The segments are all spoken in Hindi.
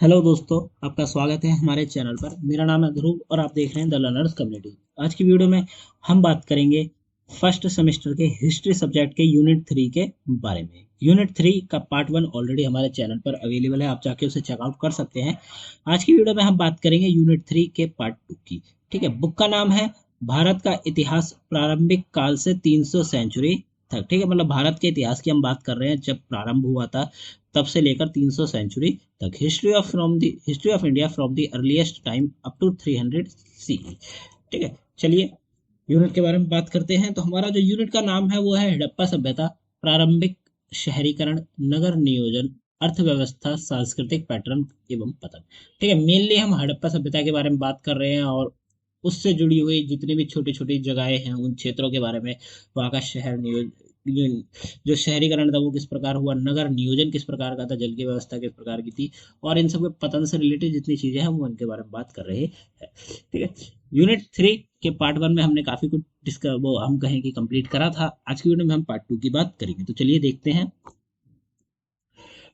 हेलो दोस्तों, आपका स्वागत है हमारे चैनल पर। मेरा नाम है ध्रुव और आप देख रहे हैं द लर्नर्स कम्युनिटी। आज की वीडियो में हम बात करेंगे फर्स्ट सेमेस्टर के हिस्ट्री सब्जेक्ट के यूनिट 3 के बारे में। यूनिट 3 का पार्ट 1 ऑलरेडी हमारे चैनल पर अवेलेबल है, आप जाके उसे चेकआउट कर सकते हैं। आज की वीडियो में हम बात करेंगे यूनिट 3 के पार्ट 2 की। ठीक है, बुक का नाम है भारत का इतिहास प्रारंभिक काल से 300 सेंचुरी तक। ठीक है, मतलब भारत के इतिहास की हम बात कर रहे हैं, जब प्रारंभ हुआ था तब से लेकर 300 सेंचुरी तक। History of India from the earliest time up to 300 CE. ठीक है, चलिए यूनिट के बारे में बात करते हैं। तो हमारा जो यूनिट का नाम है वो है हड़प्पा सभ्यता, प्रारंभिक शहरीकरण, नगर नियोजन, अर्थव्यवस्था, सांस्कृतिक पैटर्न एवं पतन। ठीक है, मेनली हम हड़प्पा सभ्यता के बारे में बात कर रहे हैं और उससे जुड़ी हुई जितनी भी छोटी छोटी जगहें हैं उन क्षेत्रों के बारे में, वहाँ का शहर नियोजन, जो शहरीकरण था वो किस प्रकार हुआ, नगर नियोजन किस प्रकार का था, जल की व्यवस्था किस प्रकार की थी, और इन सब के पतन से रिलेटेड जितनी चीजें हैं वो इनके बारे में बात कर रहे हैं। ठीक है, यूनिट 3 के पार्ट 1 में हमने काफी कुछ वो हम कहें कि कंप्लीट करा था। आज की वीडियो में हम पार्ट 2 की बात करेंगे, तो चलिए देखते हैं।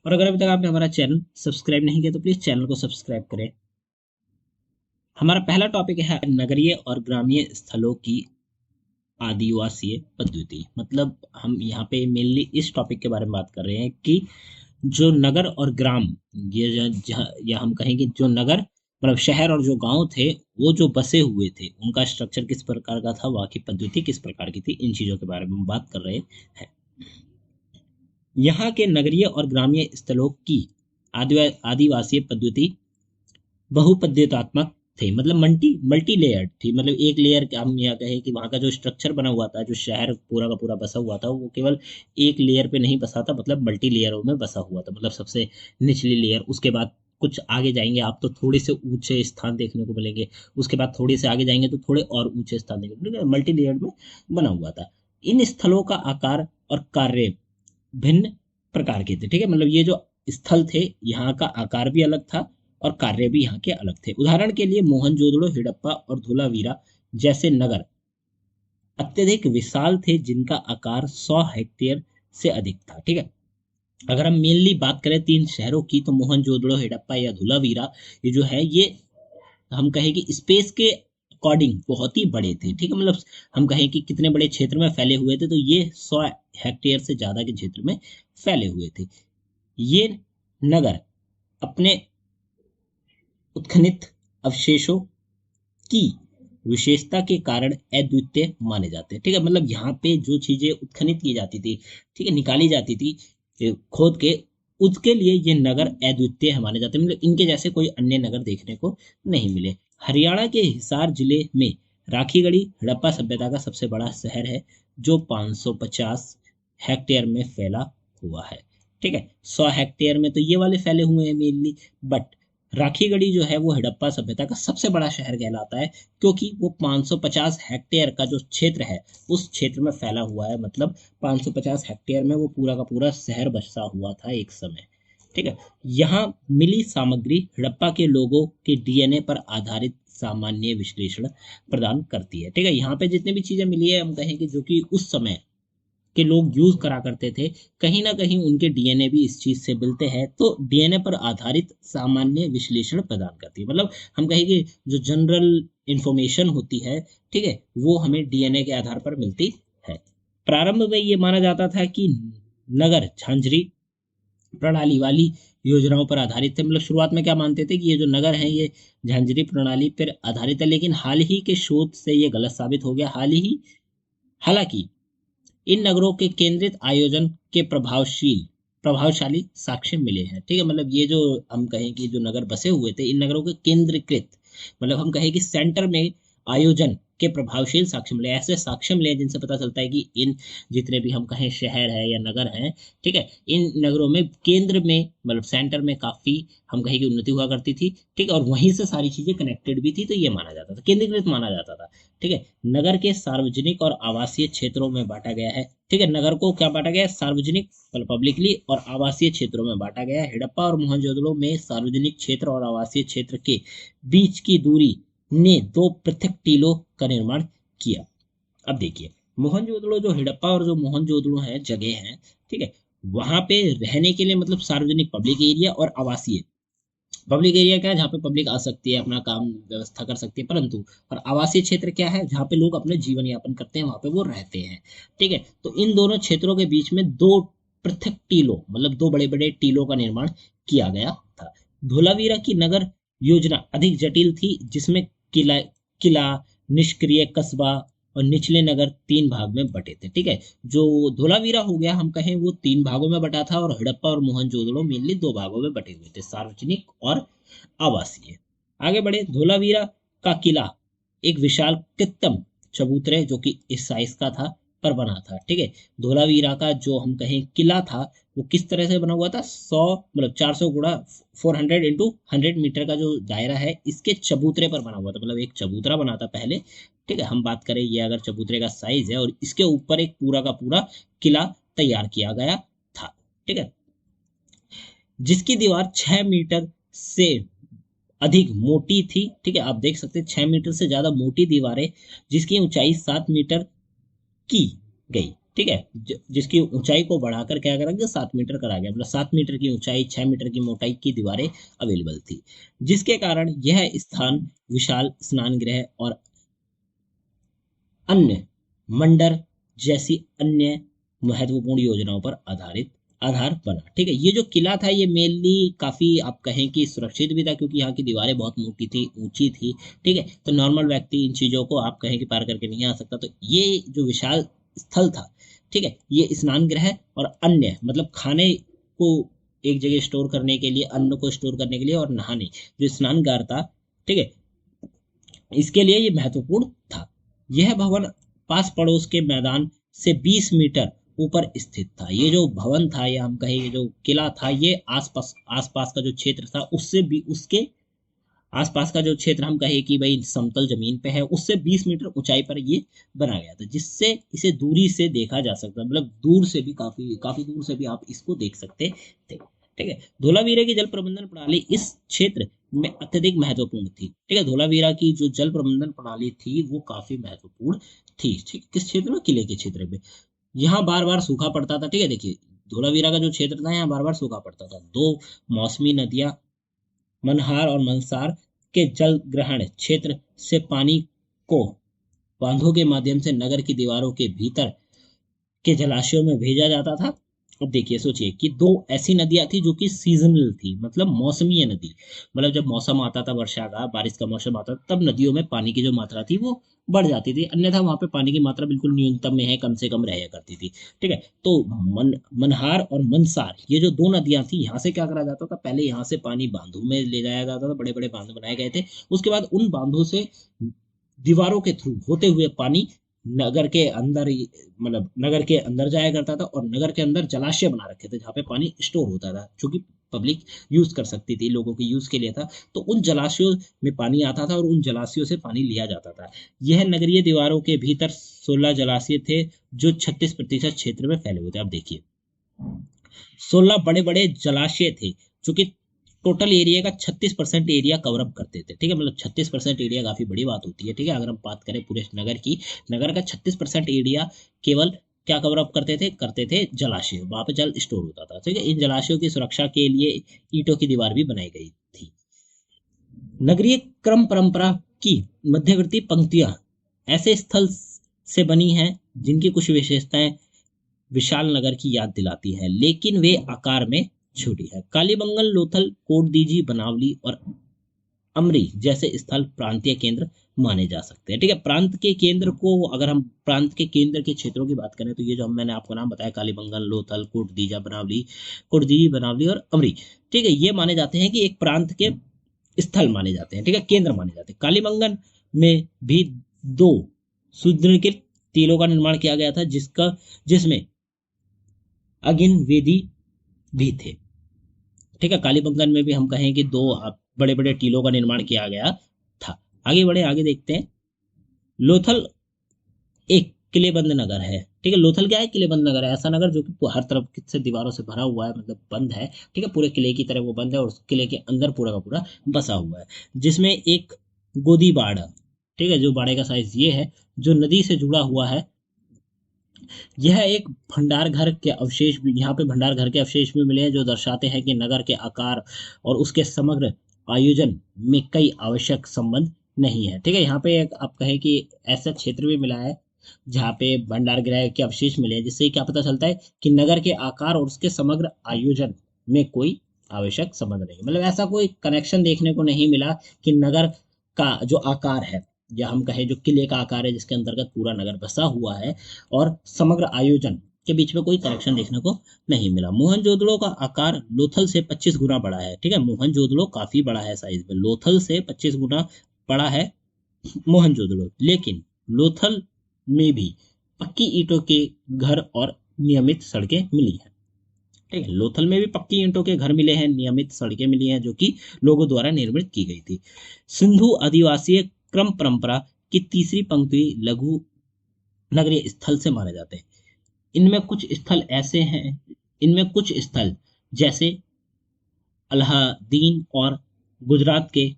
और अगर अभी तक आपने हमारा चैनल सब्सक्राइब नहीं किया तो प्लीज चैनल को सब्सक्राइब करें। हमारा पहला टॉपिक है नगरीय और ग्रामीण स्थलों की आदिवासीय पद्धति। मतलब हम यहाँ पे मेनली इस टॉपिक के बारे में बात कर रहे हैं कि जो नगर और ग्राम, ये या हम कहेंगे जो नगर मतलब शहर और जो गांव थे वो जो बसे हुए थे उनका स्ट्रक्चर किस प्रकार का था, वहाँ की पद्धति किस प्रकार की थी, इन चीजों के बारे में हम बात कर रहे हैं। यहाँ के नगरीय और ग्रामीण स्थलों की आदिवासीय पद्धति बहुपद्यतात्मक थे। मतलब मल्टी मल्टी लेयर्ड थी। मतलब एक लेयर हम यहाँ कहें कि वहाँ का जो स्ट्रक्चर बना हुआ था, जो शहर पूरा का पूरा बसा हुआ था, वो केवल एक लेयर पे नहीं बसा था, मतलब मल्टी लेयरों में बसा हुआ था। मतलब सबसे निचली लेयर, उसके बाद कुछ आगे जाएंगे आप तो थोड़े से ऊंचे स्थान देखने को मिलेंगे, उसके बाद थोड़े से आगे जाएंगे तो थोड़े और ऊंचे स्थान देखने को मिलेंगे। मल्टी लेयर्ड में बना हुआ था। इन स्थलों का आकार और कार्य भिन्न प्रकार के थे। ठीक है, मतलब ये जो स्थल थे यहाँ का आकार भी अलग था और कार्य भी यहाँ के अलग थे। उदाहरण के लिए मोहनजोदड़ो, हड़प्पा और धोलावीरा जैसे नगर अत्यधिक विशाल थे, जिनका आकार 100 हेक्टेयर से अधिक था। ठीक है, अगर हम मेनली बात करें तीन शहरों की तो मोहनजोदड़ो, हड़प्पा या धोलावीरा, ये जो है ये हम कहें कि स्पेस के अकॉर्डिंग बहुत ही बड़े थे। ठीक है, मतलब हम कहें कि कितने बड़े क्षेत्र में फैले हुए थे, तो ये 100 हेक्टेयर से ज्यादा के क्षेत्र में फैले हुए थे। ये नगर अपने उत्खनित अवशेषों की विशेषता के कारण अद्वितीय माने जाते हैं। ठीक है, मतलब यहाँ पे जो चीजें उत्खनित की जाती थी, ठीक है, निकाली जाती थी खोद के, उसके लिए ये नगर अद्वितीय माने जाते हैं। मतलब इनके जैसे कोई अन्य नगर देखने को नहीं मिले। हरियाणा के हिसार जिले में राखीगढ़ी हड़प्पा सभ्यता का सबसे बड़ा शहर है, जो 550 हेक्टेयर में फैला हुआ है। ठीक है, 100 हेक्टेयर में तो ये वाले फैले हुए हैं मेनली, बट राखीगढ़ी जो है वो हड़प्पा सभ्यता का सबसे बड़ा शहर कहलाता है, क्योंकि वो 550 हेक्टेयर का जो क्षेत्र है उस क्षेत्र में फैला हुआ है। मतलब 550 हेक्टेयर में वो पूरा का पूरा शहर बसा हुआ था एक समय। ठीक है, यहाँ मिली सामग्री हड़प्पा के लोगों के डीएनए पर आधारित सामान्य विश्लेषण प्रदान करती है। ठीक है, यहाँ पे जितनी भी चीजें मिली है, हम कहें कि जो कि उस समय के लोग यूज करा करते थे, कहीं ना कहीं उनके डीएनए भी इस चीज से मिलते हैं, तो डीएनए पर आधारित सामान्य विश्लेषण प्रदान करती है। मतलब हम कहेंगे जो जनरल इंफॉर्मेशन होती है, ठीक है, वो हमें डीएनए के आधार पर मिलती है। प्रारंभ में ये माना जाता था कि नगर झांझरी प्रणाली वाली योजनाओं पर आधारित थे। मतलब शुरुआत में क्या मानते थे कि ये जो नगर है ये झांझरी प्रणाली पर आधारित है, लेकिन हाल ही के शोध से ये गलत साबित हो गया। हालांकि इन नगरों के केंद्रित आयोजन के प्रभावशाली साक्ष्य मिले हैं। ठीक है, मतलब ये जो हम कहें कि जो नगर बसे हुए थे, इन नगरों के केंद्रीकृत, मतलब हम कहें कि सेंटर में आयोजन के प्रभावशील साक्ष्य मिले। ऐसे साक्ष्य मिले जिनसे पता चलता है कि इन जितने भी हम कहें शहर है या नगर है, ठीक है, इन नगरों में केंद्र में मतलब सेंटर में काफी हम कहें कि उन्नति हुआ करती थी। ठीक है, और वहीं से सारी चीजें कनेक्टेड भी थी, तो ये माना जाता था, केंद्रीकृत माना जाता था। ठीक है, नगर के सार्वजनिक और आवासीय क्षेत्रों में बांटा गया है। ठीक है, नगर को क्या बांटा गया है, सार्वजनिक मतलब पब्लिकली और आवासीय क्षेत्रों में बांटा गया है। हड़प्पा और मोहनजोदड़ो में सार्वजनिक क्षेत्र और आवासीय क्षेत्र के बीच की दूरी ने दो पृथक टीलों का निर्माण किया। अब देखिए, मोहनजोदड़ो जो हड़प्पा और जो मोहनजोदड़ो है जगह है, ठीक है, वहां पे रहने के लिए मतलब सार्वजनिक पब्लिक एरिया और आवासीय पब्लिक एरिया क्या है, जहाँ पे पब्लिक आ सकती है, अपना काम व्यवस्था कर सकती है, परंतु और आवासीय क्षेत्र क्या है, जहाँ पे लोग अपने जीवन यापन करते हैं, वहां पे वो रहते हैं। ठीक है, तो इन दोनों क्षेत्रों के बीच में दो पृथक टीलों, मतलब दो बड़े बड़े टीलों का निर्माण किया गया था। धोलावीरा की नगर योजना अधिक जटिल थी, जिसमें किला किला निष्क्रिय कस्बा और निचले नगर तीन भाग में बटे थे। ठीक है, जो धोलावीरा हो गया हम कहें, वो तीन भागों में बटा था, और हड़प्पा और मोहनजोदड़ो मेनली दो भागों में बटे हुए थे, सार्वजनिक और आवासीय। आगे बढ़े, धोलावीरा का किला एक विशाल कृत्रिम चबूतरे, जो कि इस साइज का था, पर बना था। ठीक है, धोलावीरा का जो हम कहें किला था, वो किस तरह से बना हुआ था, 100 मतलब 400 गुणा 400 × 100 मीटर का जो दायरा है, इसके चबूतरे पर बना हुआ था, मतलब एक चबूतरा बना था पहले। ठीक है, हम बात करें ये अगर चबूतरे का साइज है, और इसके ऊपर एक पूरा का पूरा किला तैयार किया गया था। ठीक है, जिसकी दीवार 6 मीटर से अधिक मोटी थी। ठीक है, आप देख सकते हैं 6 मीटर से ज्यादा मोटी दीवारें, जिसकी ऊंचाई 7 मीटर की गई। ठीक है, जिसकी ऊंचाई को बढ़ाकर क्या करा गया, 7 मीटर करा गया, मतलब 7 मीटर की ऊंचाई, 6 मीटर की मोटाई की दीवारें अवेलेबल थी, जिसके कारण यह स्थान विशाल स्नान गृह और अन्य मंडर जैसी अन्य महत्वपूर्ण योजनाओं पर आधार बना। ठीक है, ये जो किला था, ये मेनली काफी आप कहें कि सुरक्षित भी था, क्योंकि यहाँ की दीवारें बहुत मोटी थी, ऊंची थी। ठीक है, तो नॉर्मल व्यक्ति इन चीजों को आप कहें कि पार करके नहीं आ सकता। तो ये जो विशाल स्थल था, ठीक है, ये स्नान गृह और अन्य मतलब खाने को एक जगह स्टोर करने के लिए, अन्न को स्टोर करने के लिए, और नहाने जो स्नानगार था, ठीक है, इसके लिए ये महत्वपूर्ण था। यह भवन पास पड़ोस के मैदान से 20 मीटर ऊपर स्थित था। ये जो भवन था, या हम कहें ये जो किला था, ये आसपास का जो क्षेत्र था, उससे भी उसके आसपास का जो क्षेत्र हम कहें कि भाई समतल जमीन पे है, उससे 20 मीटर ऊंचाई पर ये बना गया था, जिससे इसे दूरी से देखा जा सकता, मतलब दूर से भी, काफी काफी दूर से भी आप इसको देख सकते थे। ठीक है, धोलावीरा की जल प्रबंधन प्रणाली इस क्षेत्र में अत्यधिक महत्वपूर्ण थी। ठीक है, धोलावीरा की जो जल प्रबंधन प्रणाली थी, वो काफी महत्वपूर्ण थी। ठीक, किस क्षेत्र में, किले के क्षेत्र में। यहाँ बार बार सूखा पड़ता था। ठीक है, देखिए धोलावीरा का जो क्षेत्र था, यहाँ बार बार सूखा पड़ता था। दो मौसमी नदियां मनहार और मनसार के जल ग्रहण क्षेत्र से पानी को बांधों के माध्यम से नगर की दीवारों के भीतर के जलाशयों में भेजा जाता था। अब देखिए, सोचिए कि दो ऐसी नदियां थी जो कि सीजनल थी, मतलब मौसमीय नदी, मतलब जब मौसम आता था वर्षा का, बारिश का मौसम आता था, तब नदियों में पानी की जो मात्रा थी वो बढ़ जाती थी, अन्यथा वहां पे पानी की मात्रा बिल्कुल न्यूनतम में है, कम से कम रहा करती थी। ठीक है, तो मनहार और मनसार, ये जो दो नदियां थी, यहाँ से क्या करा जाता था, पहले यहाँ से पानी बांधों में ले जाया जाता था, बड़े बड़े बांध बनाए गए थे। उसके बाद उन बांधों से दीवारों के थ्रू होते हुए पानी नगर के अंदर मतलब नगर के अंदर जाया करता था, और नगर के अंदर जलाशय बना रखे थे, जहाँ पे पानी स्टोर होता था, जो कि पब्लिक यूज कर सकती थी, लोगों के यूज के लिए था। तो उन जलाशयों में पानी आता था, और उन जलाशयों से पानी लिया जाता था। यह नगरीय दीवारों के भीतर 16 जलाशय थे, जो 36% क्षेत्र में फैले हुए थे। अब देखिए, 16 बड़े बड़े जलाशय थे, जो कि टोटल एरिया का 36% एरिया कवर अप करते थे। ठीक है, मतलब 36% एरिया काफी बड़ी बात होती है। ठीक है, अगर हम बात करें पूरे नगर की, नगर का 36% एरिया केवल क्या कवर अप करते थे जलाशय, वहां पे जल स्टोर होता था। ठीक है, इन जलाशयों की सुरक्षा के लिए ईंटों की दीवार भी बनाई गई थी। नगरीय क्रम परंपरा की मध्यवर्ती पंक्तियां ऐसे स्थल से बनी हैं, जिनकी कुछ विशेषताएं विशाल नगर की याद दिलाती है, लेकिन वे आकार में छोटी है। कालीबंगन, लोथल, कोटदीजी, बनावली और अमरी जैसे स्थल प्रांतीय केंद्र माने जा सकते हैं। ठीक है, प्रांत के केंद्र को, अगर हम प्रांत के केंद्र के क्षेत्रों की बात करें, तो ये जो मैंने आपको नाम बताया, कालीबंगन, लोथल, कोटदीजी, बनावली और अमरी, ठीक है, ये माने जाते हैं कि एक प्रांत के स्थल माने जाते हैं। ठीक है, केंद्र माने जाते हैं। कालीबंगन में भी दो सुदृढ़ टीलों का निर्माण किया गया था, जिसमें अगिन वेदी भी थे। ठीक है, कालीबंगन में भी हम कहें कि दो बड़े बड़े टीलों का निर्माण किया गया था। आगे बढ़े, आगे देखते हैं। लोथल एक किलेबंद नगर है। ठीक है, लोथल क्या है, किलेबंद नगर है, ऐसा नगर जो कि हर तरफ से दीवारों से भरा हुआ है, मतलब बंद है। ठीक है, पूरे किले की तरह वो बंद है, और उस किले के अंदर पूरा का पूरा बसा हुआ है, जिसमें एक गोदी बाड़ है। ठीक है, जो बाड़े का साइज ये है, जो नदी से जुड़ा हुआ है। यह एक भंडार घर के अवशेष भी, यहाँ पे भंडार घर के अवशेष भी मिले हैं, जो दर्शाते हैं कि नगर के आकार और उसके समग्र आयोजन में कई आवश्यक संबंध नहीं है। ठीक है, यहाँ पे एक आप कहें कि ऐसा क्षेत्र भी मिला है जहाँ पे भंडार गृह के अवशेष मिले हैं, जिससे क्या पता चलता है कि नगर के आकार और उसके समग्र आयोजन में कोई आवश्यक संबंध नहीं, मतलब ऐसा कोई कनेक्शन देखने को नहीं मिला कि नगर का जो आकार है, या हम कहें जो किले का आकार है जिसके अंतर्गत पूरा नगर बसा हुआ है, और समग्र आयोजन के बीच में कोई कनेक्शन देखने को नहीं मिला। मोहनजोदड़ो का आकार लोथल से 25 गुना बड़ा है। ठीक है, मोहनजोदड़ो काफी बड़ा है साइज में, लोथल से 25 गुना बड़ा है मोहनजोदड़ो, लेकिन लोथल में भी पक्की ईंटों के घर और नियमित सड़कें मिली हैं। ठीक है, लोथल में भी पक्की ईंटों के घर मिले हैं, नियमित सड़कें मिली हैं जो कि लोगों द्वारा निर्मित की गई थी। सिंधु आदिवासी क्रम परंपरा की तीसरी पंक्ति लघु नगरीय स्थल से माने जाते हैं। इनमें कुछ स्थल ऐसे हैं, इनमें कुछ स्थल जैसे अलाहादीन और गुजरात के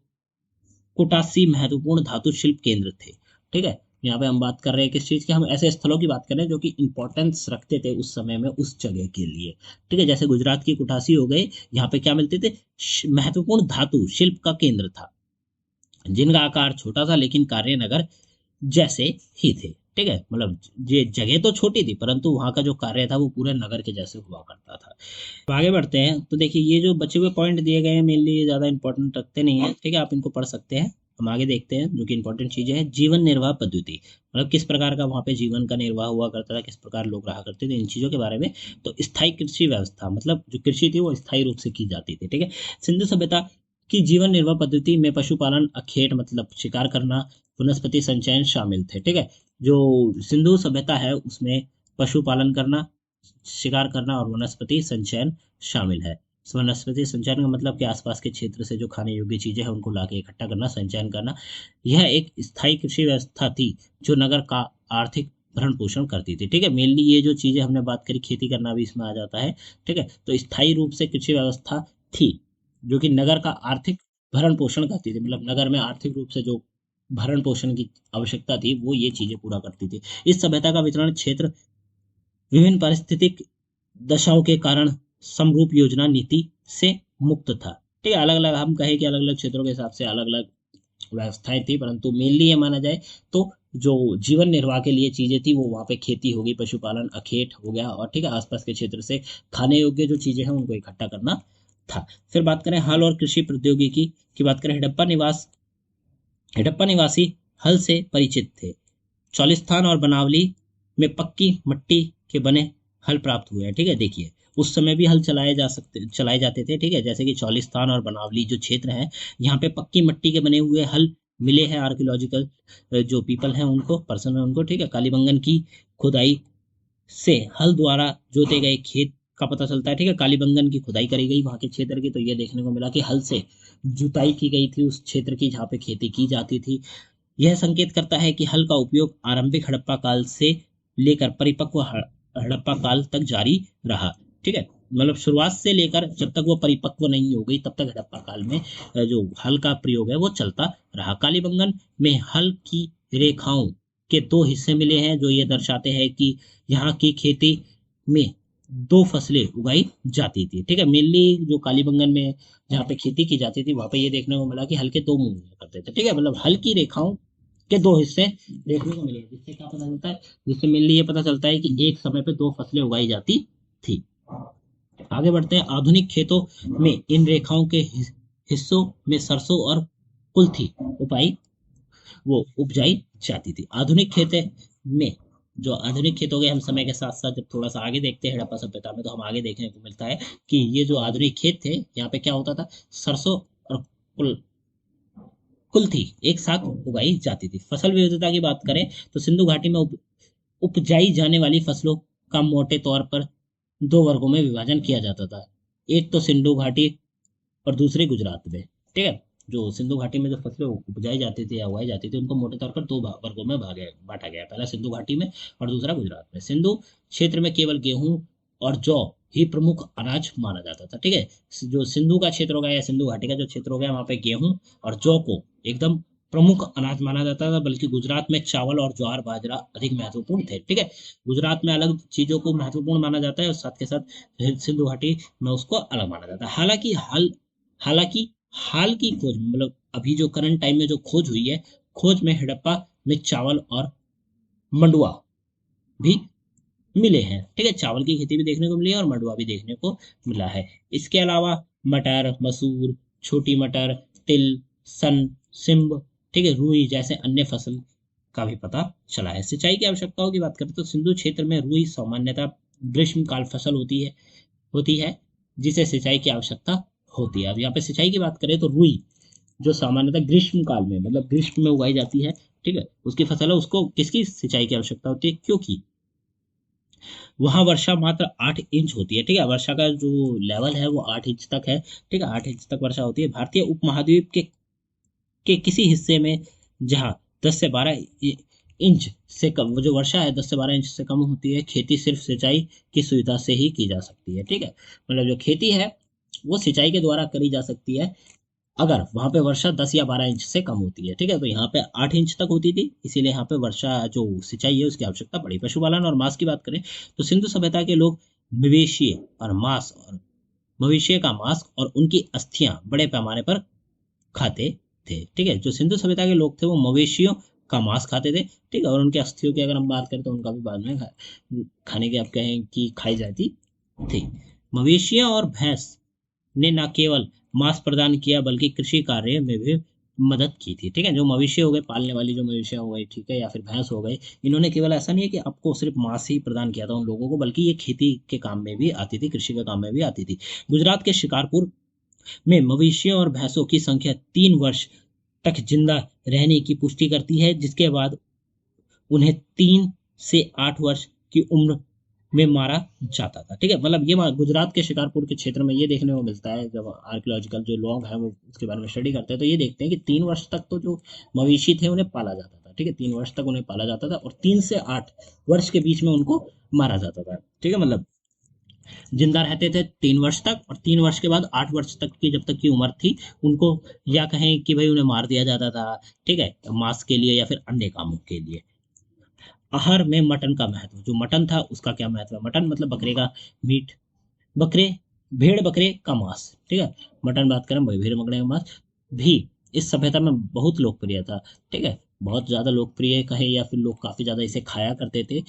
कुटासी महत्वपूर्ण धातु शिल्प केंद्र थे। ठीक है, यहाँ पे हम बात कर रहे हैं किस चीज की, हम ऐसे स्थलों की बात कर रहे हैं जो कि इंपॉर्टेंस रखते थे उस समय में उस जगह के लिए। ठीक है, जैसे गुजरात की कुटासी हो गए, यहाँ पे क्या मिलते थे, महत्वपूर्ण धातु शिल्प का केंद्र था, जिनका आकार छोटा था लेकिन कार्य नगर जैसे ही थे। ठीक है, मतलब ये जगह तो छोटी थी परंतु वहां का जो कार्य था वो पूरे नगर के जैसे हुआ करता था। तो आगे बढ़ते हैं, तो देखिए ये जो बचे हुए पॉइंट दिए गए हैं मेनली ज्यादा इंपॉर्टेंट रखते नहीं है। ठीक है, आप इनको पढ़ सकते हैं। हम आगे देखते हैं जो कि इंपॉर्टेंट चीजें हैं। जीवन निर्वाह पद्धति, मतलब किस प्रकार का वहां पे जीवन का निर्वाह हुआ करता था, किस प्रकार लोग रहा करते थे, इन चीजों के बारे में। तो स्थायी कृषि व्यवस्था, मतलब जो कृषि थी वो स्थायी रूप से की जाती थी। ठीक है, सिंधु सभ्यता की जीवन निर्वाह पद्धति में पशुपालन, अखेट मतलब शिकार करना, वनस्पति संचयन शामिल थे। ठीक है, जो सिंधु सभ्यता है उसमें पशुपालन करना, शिकार करना और वनस्पति संचयन शामिल है। वनस्पति संचयन का मतलब कि आसपास के क्षेत्र से जो खाने योग्य चीजें हैं उनको लाके इकट्ठा करना, संचयन करना। यह एक स्थायी कृषि व्यवस्था थी जो नगर का आर्थिक भरण पोषण करती थी। ठीक है, मेनली ये जो चीजें हमने बात करी, खेती करना भी इसमें आ जाता है। ठीक है, तो स्थायी रूप से कृषि व्यवस्था थी जो कि नगर का आर्थिक भरण पोषण करती थी, मतलब नगर में आर्थिक रूप से जो भरण पोषण की आवश्यकता थी वो ये चीजें पूरा करती थी। इस सभ्यता का वितरण क्षेत्र विभिन्न पारिस्थितिक दशाओं के कारण समरूप योजना नीति से मुक्त था। ठीक है, अलग अलग हम कहें कि अलग अलग क्षेत्रों के हिसाब से अलग अलग व्यवस्थाएं थी, परंतु मेनली ये माना जाए तो जो जीवन निर्वाह के लिए चीजें थी वो वहां पे खेती होगी, पशुपालन, अखेट हो गया, और ठीक है आसपास के क्षेत्र से खाने योग्य जो चीजें हैं उनको इकट्ठा करना था। फिर बात करें हल और कृषि प्रौद्योगिकी की बात करें, हड़प्पा निवासी हल से परिचित थे। चौलिस्तान और बनावली में पक्की मिट्टी के बने हल प्राप्त हुए हैं। ठीक है, देखिए उस समय भी हल चलाए जाते थे। ठीक है, जैसे कि चौलिस्तान और बनावली जो क्षेत्र है, यहाँ पे पक्की मिट्टी के बने हुए हल मिले हैं। आर्कियोलॉजिकल जो पीपल हैं उनको, पर्सन है उनको। ठीक है, कालीबंगन की खुदाई से हल द्वारा जोते गए खेत का पता चलता है। ठीक है, कालीबंगन की खुदाई करी गई वहां के क्षेत्र की, तो ये देखने को मिला कि हल से जुताई की गई थी उस क्षेत्र की जहाँ पे खेती की जाती थी। यह संकेत करता है कि हल का उपयोग आरंभिक हड़प्पा काल से लेकर परिपक्व हड़प्पा काल तक जारी रहा। ठीक है, मतलब शुरुआत से लेकर जब तक वो परिपक्व नहीं हो गई तब तक हड़प्पा काल में जो हल का प्रयोग है वो चलता रहा। कालीबंगन में हल की रेखाओं के दो हिस्से मिले हैं जो ये दर्शाते हैं कि यहाँ की खेती में दो फसलें उगाई जाती थी। ठीक है, मेनली जो कालीबंगन में जहाँ पे खेती की जाती थी वहां पे ये देखने को मिला कि हल के दो मुंह हुआ करते थे। ठीक है, मतलब हल की रेखाओं के दो हिस्से देखने को मिले, जिससे क्या पता चलता है, जिससे मेनली ये पता चलता है कि एक समय पे दो फसलें उगाई जाती थी। आगे बढ़ते हैं, आधुनिक खेतों में इन रेखाओं के हिस्सों में सरसों और कुल्थी उपजाई जाती थी। आधुनिक खेते में, जो आधुनिक खेत हो गए, हम समय के साथ साथ जब थोड़ा सा आगे देखते हैं हड़प्पा सभ्यता में तो हम आगे देखने को मिलता है कि ये जो आधुनिक खेत थे यहाँ पे क्या होता था, सरसों और कुल्थी एक साथ उगाई जाती थी। फसल विविधता की बात करें तो सिंधु घाटी में उपजाई जाने वाली फसलों का मोटे तौर पर दो वर्गों में विभाजन किया जाता था। एक तो सिंधु घाटी और दूसरी गुजरात में। ठीक है, जो सिंधु घाटी में जो फसलें उपजाई जाती थी या उगाई जाती थी उनको मोटे तौर पर दो वर्गों में बांटा गया। पहला सिंधु घाटी में और दूसरा गुजरात में। सिंधु क्षेत्र में केवल गेहूं और जौ ही प्रमुख अनाज माना जाता था। ठीक है, जो सिंधु का क्षेत्र हो गया या सिंधु घाटी का जो क्षेत्र हो गया वहां पे गेहूं और जौ को एकदम प्रमुख अनाज माना जाता था, बल्कि गुजरात में चावल और ज्वार बाजरा अधिक महत्वपूर्ण थे। ठीक है, गुजरात में अलग चीजों को महत्वपूर्ण माना जाता है और साथ के साथ सिंधु घाटी में उसको अलग माना जाता है। हालांकि हाल की खोज में, मतलब अभी जो करंट टाइम में जो खोज हुई है, खोज में हड़प्पा में चावल और मंडुआ भी मिले हैं। ठीक है, चावल की खेती भी देखने को मिली है और मंडुआ भी देखने को मिला है। इसके अलावा मटर, मसूर, छोटी मटर, तिल, सन, सिंब, ठीक है, रुई जैसे अन्य फसल का भी पता चला है। सिंचाई की आवश्यकताओं की बात करें तो सिंधु क्षेत्र में रुई सामान्यतः ग्रीष्मकाल फसल होती है जिसे सिंचाई की आवश्यकता होती है। अब यहाँ पे सिंचाई की बात करें तो रुई जो सामान्यतः ग्रीष्म काल में, मतलब ग्रीष्म में उगाई जाती है, ठीक है, उसकी फसल है, उसको किसकी सिंचाई की आवश्यकता होती है, क्योंकि वहां वर्षा मात्र 8 इंच होती है। ठीक है, वर्षा का जो लेवल है वो 8 इंच तक है। ठीक है, 8 इंच तक वर्षा होती है। भारतीय उपमहाद्वीप के किसी हिस्से में जहाँ 10 से 12 इंच से कम, वो जो वर्षा है 10 से 12 इंच से कम होती है, खेती सिर्फ सिंचाई की सुविधा से ही की जा सकती है। ठीक है, मतलब जो खेती है वो सिंचाई के द्वारा करी जा सकती है अगर वहां पे वर्षा 10 या 12 इंच से कम होती है। ठीक है, तो यहाँ पे 8 इंच तक होती थी, इसीलिए यहाँ पे वर्षा जो सिंचाई है उसकी आवश्यकता पड़ी। पशुपालन और मांस की बात करें तो सिंधु सभ्यता के लोग मवेशी और मांस और मवेशी का मांस और उनकी अस्थियां बड़े पैमाने पर खाते थे। ठीक है, जो सिंधु सभ्यता के लोग थे वो मवेशियों का मांस खाते थे। ठीक है, और उनके अस्थियों की अगर हम बात करें तो उनका भी बाद में खाने की, आप कहें कि खाई जाती थी। मवेशियां और भैंस ने न केवल मांस प्रदान किया बल्कि कृषि कार्य में भी मदद की थी। ठीक है, जो मवेशी हो गए, पालने वाली जो मवेशियां हो गई, ठीक है, या फिर भैंस हो गए, इन्होंने केवल ऐसा नहीं है कि आपको सिर्फ मांस ही प्रदान किया था उन लोगों को, बल्कि ये खेती के काम में भी आती थी, कृषि के काम में भी आती थी। गुजरात के शिकारपुर में मवेशियों और भैंसों की संख्या 3 वर्ष तक जिंदा रहने की पुष्टि करती है, जिसके बाद उन्हें 3 से 8 वर्ष की उम्र में मारा जाता था। ठीक है, मतलब ये गुजरात के शिकारपुर के क्षेत्र में ये देखने को मिलता है। जब आर्कियोलॉजिकल जो लोग हैं वो उसके बारे में स्टडी करते हैं तो ये देखते हैं कि 3 वर्ष तक तो जो मवेशी थे उन्हें पाला जाता था। ठीक है, 3 वर्ष तक उन्हें पाला जाता था और 3 से 8 वर्ष के बीच में उनको मारा जाता था। ठीक है, मतलब जिंदा रहते थे 3 वर्ष तक, और 3 वर्ष के बाद 8 वर्ष तक की जब तक की उम्र थी उनको, या कहें कि भाई उन्हें मार दिया जाता था। ठीक है, मांस के लिए या फिर अन्य कामों के लिए। आहार में मटन का महत्व, जो मटन था उसका क्या महत्व है। मटन मतलब बकरे का मीट, बकरे, भेड़ बकरे का मांस। ठीक है, मटन बात करें भाई, भेड़ बकरे का मांस भी इस सभ्यता में बहुत लोकप्रिय था। ठीक है, बहुत ज्यादा लोकप्रिय कहे या फिर लोग काफी ज्यादा इसे खाया करते थे।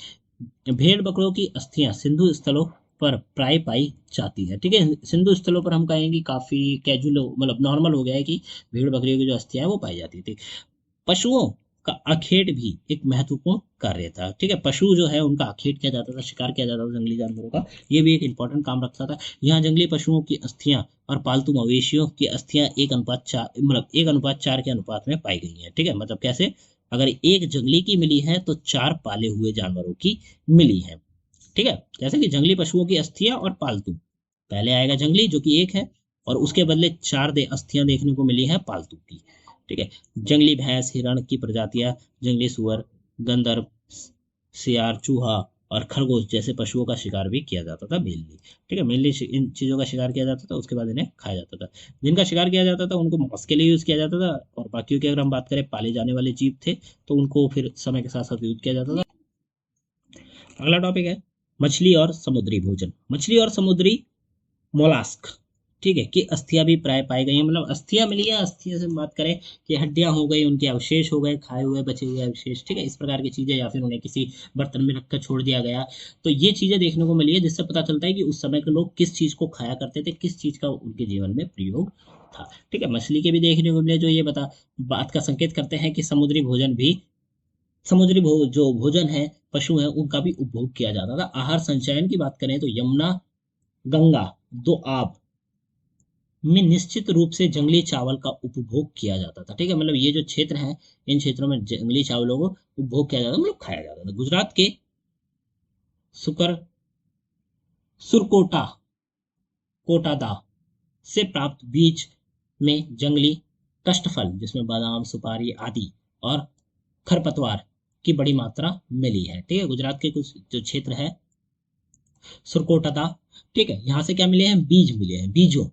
भेड़ बकरों की अस्थियां सिंधु स्थलों पर प्राय पाई जाती है। ठीक है, सिंधु स्थलों पर हम कहेंगे काफी कैजुअल, मतलब नॉर्मल हो गया है कि भेड़ बकरियों की जो अस्थियां है वो पाई जाती थी। पशुओं का आखेट भी एक महत्वपूर्ण कार्य था। ठीक है, पशु जो है उनका आखेट किया जाता था, शिकार किया जाता था जंगली जानवरों का, ये भी एक इंपॉर्टेंट काम रखता था। यहाँ जंगली पशुओं की अस्थियां और पालतू मवेशियों की अस्थियां 1:4, मतलब 1:4 के अनुपात में पाई गई हैं। ठीक है, मतलब कैसे, अगर एक जंगली की मिली है तो 4 पाले हुए जानवरों की मिली है। ठीक है, जैसे कि जंगली पशुओं की अस्थियां और पालतू, पहले आएगा जंगली जो कि एक है, और उसके बदले 4 अस्थियां देखने को मिली है पालतू की। ठीक है, जंगली भैंस, हिरण की प्रजातियां, जंगली सुअर, गंदर, सियार, चूहा और खरगोश जैसे पशुओं का शिकार भी किया जाता था मेनली। ठीक है, मेनली इन चीजों का शिकार किया जाता था, उसके बाद इन्हें खाया जाता था। जिनका शिकार किया जाता था उनको मांस के लिए यूज किया जाता था, और बाकियों की अगर हम बात करें पाले जाने वाले जीव थे तो उनको फिर समय के साथ साथ यूज किया जाता था। अगला टॉपिक है मछली और समुद्री भोजन। मछली और समुद्री मोलास्क, ठीक है, कि अस्थियां भी प्राय पाई गई हैं, मतलब अस्थियां मिली है। अस्थियां से बात करें कि हड्डियां हो गई, उनके अवशेष हो गए, खाए हुए बचे हुए अवशेष, ठीक है, इस प्रकार की चीजें, या फिर उन्हें किसी बर्तन में रखकर छोड़ दिया गया, तो ये चीजें देखने को मिली है, जिससे पता चलता है कि उस समय के लोग किस चीज को खाया करते थे, किस चीज का उनके जीवन में प्रयोग था। ठीक है, मछली के भी देखने को मिले जो ये बात का संकेत करते हैं कि समुद्री भोजन भी, जो भोजन है, पशु है, उनका भी उपभोग किया जाता था। आहार संचयन की बात करें तो यमुना, गंगा, दो आब में निश्चित रूप से जंगली चावल का उपभोग किया जाता था। ठीक है, मतलब ये जो क्षेत्र है, इन क्षेत्रों में जंगली चावलों को उपभोग किया जाता, मतलब खाया जाता था। गुजरात के सुकर सुरकोटा कोटादा से प्राप्त बीज में जंगली कष्टफल, जिसमें बादाम, सुपारी आदि और खरपतवार की बड़ी मात्रा मिली है। ठीक है, गुजरात के कुछ जो क्षेत्र है सुरकोटदा, ठीक है, यहाँ से क्या मिले हैं, बीज मिले हैं। बीजों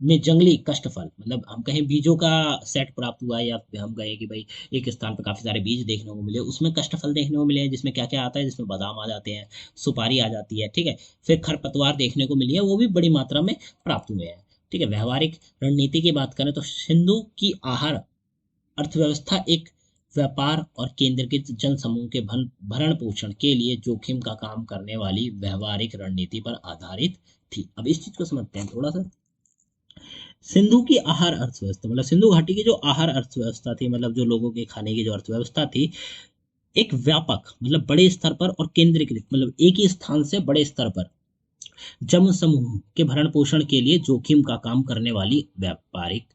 में जंगली कष्टफल, मतलब हम कहें बीजों का सेट प्राप्त हुआ है, या हम कहें कि भाई एक स्थान पर काफी सारे बीज देखने को मिले, उसमें कष्टफल देखने को मिले हैं, जिसमें क्या क्या आता है, जिसमें बादाम आ जाते हैं, सुपारी आ जाती है। ठीक है, फिर खरपतवार देखने को मिली है, वो भी बड़ी मात्रा में प्राप्त हुए हैं। ठीक है। व्यवहारिक रणनीति की बात करें तो सिंधु की आहार अर्थव्यवस्था एक व्यापार और केंद्रीकृत जन समूह के भरण पोषण के लिए जोखिम का काम करने वाली व्यवहारिक रणनीति पर आधारित थी। अब इस चीज को समझते हैं थोड़ा सा। सिंधु की आहार अर्थव्यवस्था मतलब सिंधु घाटी की जो आहार अर्थव्यवस्था थी, मतलब जो लोगों के खाने की जो अर्थव्यवस्था थी, एक व्यापक मतलब बड़े स्तर पर और केंद्रीकृत मतलब एक ही स्थान से बड़े स्तर पर जन समूह के भरण पोषण के लिए जोखिम का काम करने वाली व्यवहारिक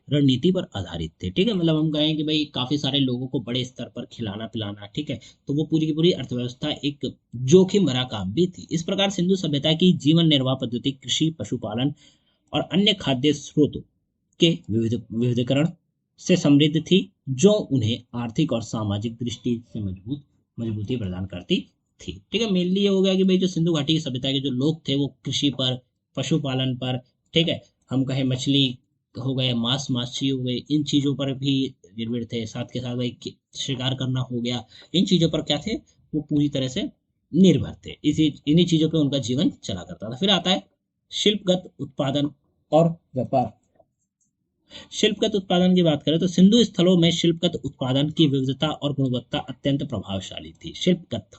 रणनीति पर आधारित थे। ठीक है, मतलब हम कहें कि भाई काफी सारे लोगों को बड़े स्तर पर खिलाना पिलाना, ठीक है, तो वो पूरी की पूरी अर्थव्यवस्था एक जोखिम भरा काम भी थी। इस प्रकार सिंधु सभ्यता की जीवन निर्वाह पद्धति कृषि, पशुपालन और अन्य खाद्य स्रोतों के विविधीकरण से समृद्ध थी, जो उन्हें आर्थिक और सामाजिक दृष्टि से मजबूती प्रदान करती थी। ठीक है, मेनली ये हो गया कि भाई जो सिंधु घाटी की सभ्यता के जो लोग थे वो कृषि पर, पशुपालन पर, ठीक है, हम कहें मछली हो गए, माछी हो गए, इन चीजों पर भी निर्भर थे। साथ के साथ भाई शिकार करना हो गया, इन चीजों पर क्या थे, वो पूरी तरह से निर्भर थे। इन्हीं चीजों पर उनका जीवन चला करता था। फिर आता है शिल्पगत उत्पादन और व्यापार। शिल्पगत उत्पादन की बात करें तो सिंधु स्थलों में शिल्पगत उत्पादन की विविधता और गुणवत्ता अत्यंत प्रभावशाली थी। शिल्पगत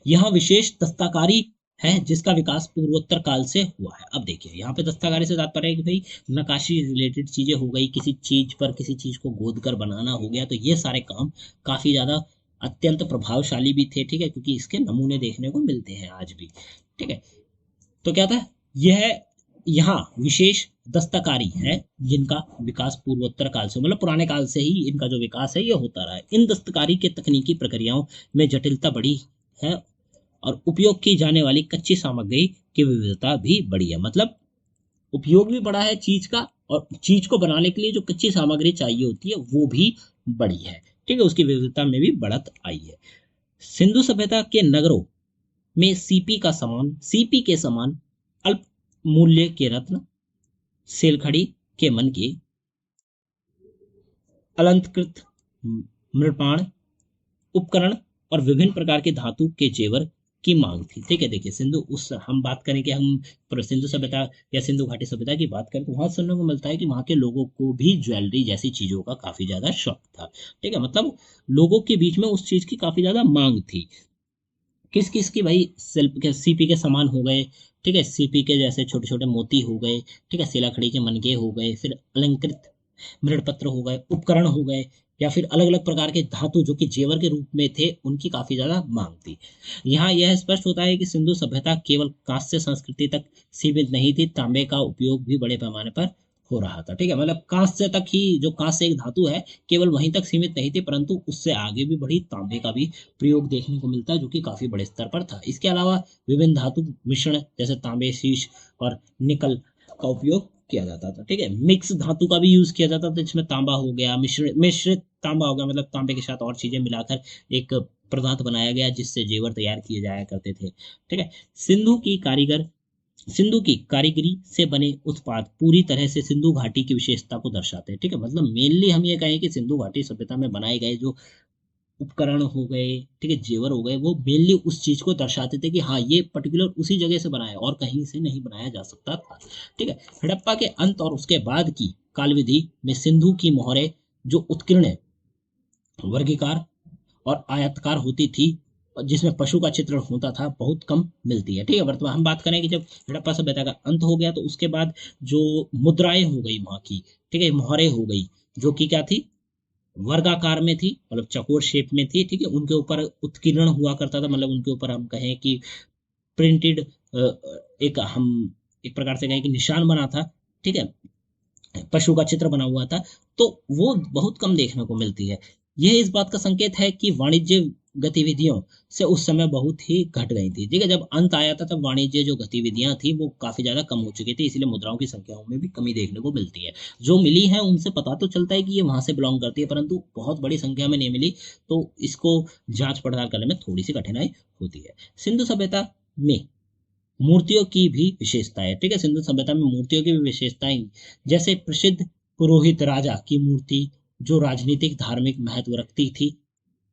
यहाँ विशेष दस्तकारी है जिसका विकास पूर्वोत्तर काल से हुआ है। अब देखिए यहाँ पे दस्तकारी से तात्पर्य है कि भाई नक्काशी रिलेटेड चीजें हो गई, किसी चीज पर किसी चीज को गोद कर बनाना हो गया, तो ये सारे काम काफी ज्यादा अत्यंत प्रभावशाली भी थे। ठीक है, क्योंकि इसके नमूने देखने को मिलते हैं आज भी। ठीक है, तो क्या था, यह यहाँ विशेष दस्तकारी है जिनका विकास पूर्वोत्तर काल से मतलब पुराने काल से ही इनका जो विकास है ये होता रहा है। इन दस्तकारी के तकनीकी प्रक्रियाओं में जटिलता बढ़ी है और उपयोग की जाने वाली कच्ची सामग्री की विविधता भी बढ़ी है। मतलब उपयोग भी बढ़ा है चीज का, और चीज को बनाने के लिए जो कच्ची सामग्री चाहिए होती है वो भी बढ़ी है। ठीक है, उसकी विविधता में भी बढ़त आई है। सिंधु सभ्यता के नगरों में सीपी के समान अल्प मूल्य के रत्न, सेलखड़ी के मन के अलंकृत मृपाण उपकरण और विभिन्न प्रकार के धातु के जेवर की मांग थी। ठीक है, देखिए हम बात करें कि हम सिंधु सभ्यता या सिंधु घाटी सभ्यता की बात करें तो वहां सुनने को मिलता है कि वहां के लोगों को भी ज्वेलरी जैसी चीजों का काफी ज्यादा शौक था। ठीक है, मतलब लोगों के बीच में उस चीज की काफी ज्यादा मांग थी। किस किस की, भाई शिल्प के सीपी के समान हो गए, ठीक है, सीपी के जैसे छोटे छोटे मोती हो गए, ठीक है, शिलाखड़ी के मनके हो गए, फिर अलंकृत मृणपत्र हो गए, उपकरण हो गए, या फिर अलग अलग प्रकार के धातु जो कि जेवर के रूप में थे, उनकी काफी ज्यादा मांग थी। यहाँ यह स्पष्ट होता है कि सिंधु सभ्यता केवल कांस्य संस्कृति तक सीमित नहीं थी, तांबे का उपयोग भी बड़े पैमाने पर हो रहा था। ठीक है, मतलब कांस्य तक ही, जो कांस्य एक धातु है केवल वहीं तक सीमित नहीं थी, परंतु उससे आगे भी बढ़ी तांबे का भी प्रयोग देखने को मिलता है, जो कि काफी बड़े स्तर पर था। इसके अलावा विभिन्न धातु मिश्रण जैसे तांबे, शीश और निकल का उपयोग किया जाता था। ठीक है, मिक्स धातु का भी यूज किया जाता था, जिसमें तांबा हो गया, मिश्रित तांबा हो गया, मतलब तांबे के साथ और चीजें मिलाकर एक पदार्थ बनाया गया जिससे जेवर तैयार किए जाया करते थे। ठीक है, सिंधु की कारीगरी से बने उत्पाद पूरी तरह से सिंधु घाटी की विशेषता को दर्शाते हैं। ठीक है, मतलब मेनली हम ये कहें कि सिंधु घाटी सभ्यता में बनाए गए जो उपकरण हो गए, ठीक है, जेवर हो गए, वो मेनली उस चीज को दर्शाते थे कि हाँ ये पर्टिकुलर उसी जगह से बनाया और कहीं से नहीं बनाया जा सकता था। ठीक है, हड़प्पा के अंत और उसके बाद की काल विधि में सिंधु की मोहरें जो उत्कीर्ण वर्गीकार और आयताकार होती थी, जिसमें पशु का चित्रण होता था, बहुत कम मिलती है। ठीक है, वर्तमान हम बात करें कि जब हड़प्पा सभ्यता का अंत हो गया तो उसके बाद जो मुद्राएं हो गई वहां की, ठीक है, मोहरें हो गई, जो कि क्या थी, वर्गाकार में थी, मतलब चकोर शेप में थी। ठीक है, उनके ऊपर उत्कीर्ण हुआ करता था, मतलब उनके ऊपर हम कहें कि प्रिंटेड एक प्रकार से कहें कि निशान बना था। ठीक है, पशु का चित्र बना हुआ था, तो वो बहुत कम देखने को मिलती है। यह इस बात का संकेत है कि वाणिज्य गतिविधियों से उस समय बहुत ही घट गई थी। ठीक है, जब अंत आया था तब वाणिज्य जो गतिविधियां थी वो काफी ज्यादा कम हो चुकी थी, इसलिए मुद्राओं की संख्याओं में भी कमी देखने को मिलती है। जो मिली है उनसे पता तो चलता है कि ये वहां से बिलोंग करती है, परंतु बहुत बड़ी संख्या में नहीं मिली, तो इसको जांच पड़ताल करने में थोड़ी सी कठिनाई होती है। सिंधु सभ्यता में मूर्तियों की भी विशेषता है। ठीक है, सिंधु सभ्यता में मूर्तियों की भी विशेषताएं, जैसे प्रसिद्ध पुरोहित राजा की मूर्ति जो राजनीतिक धार्मिक महत्व रखती थी,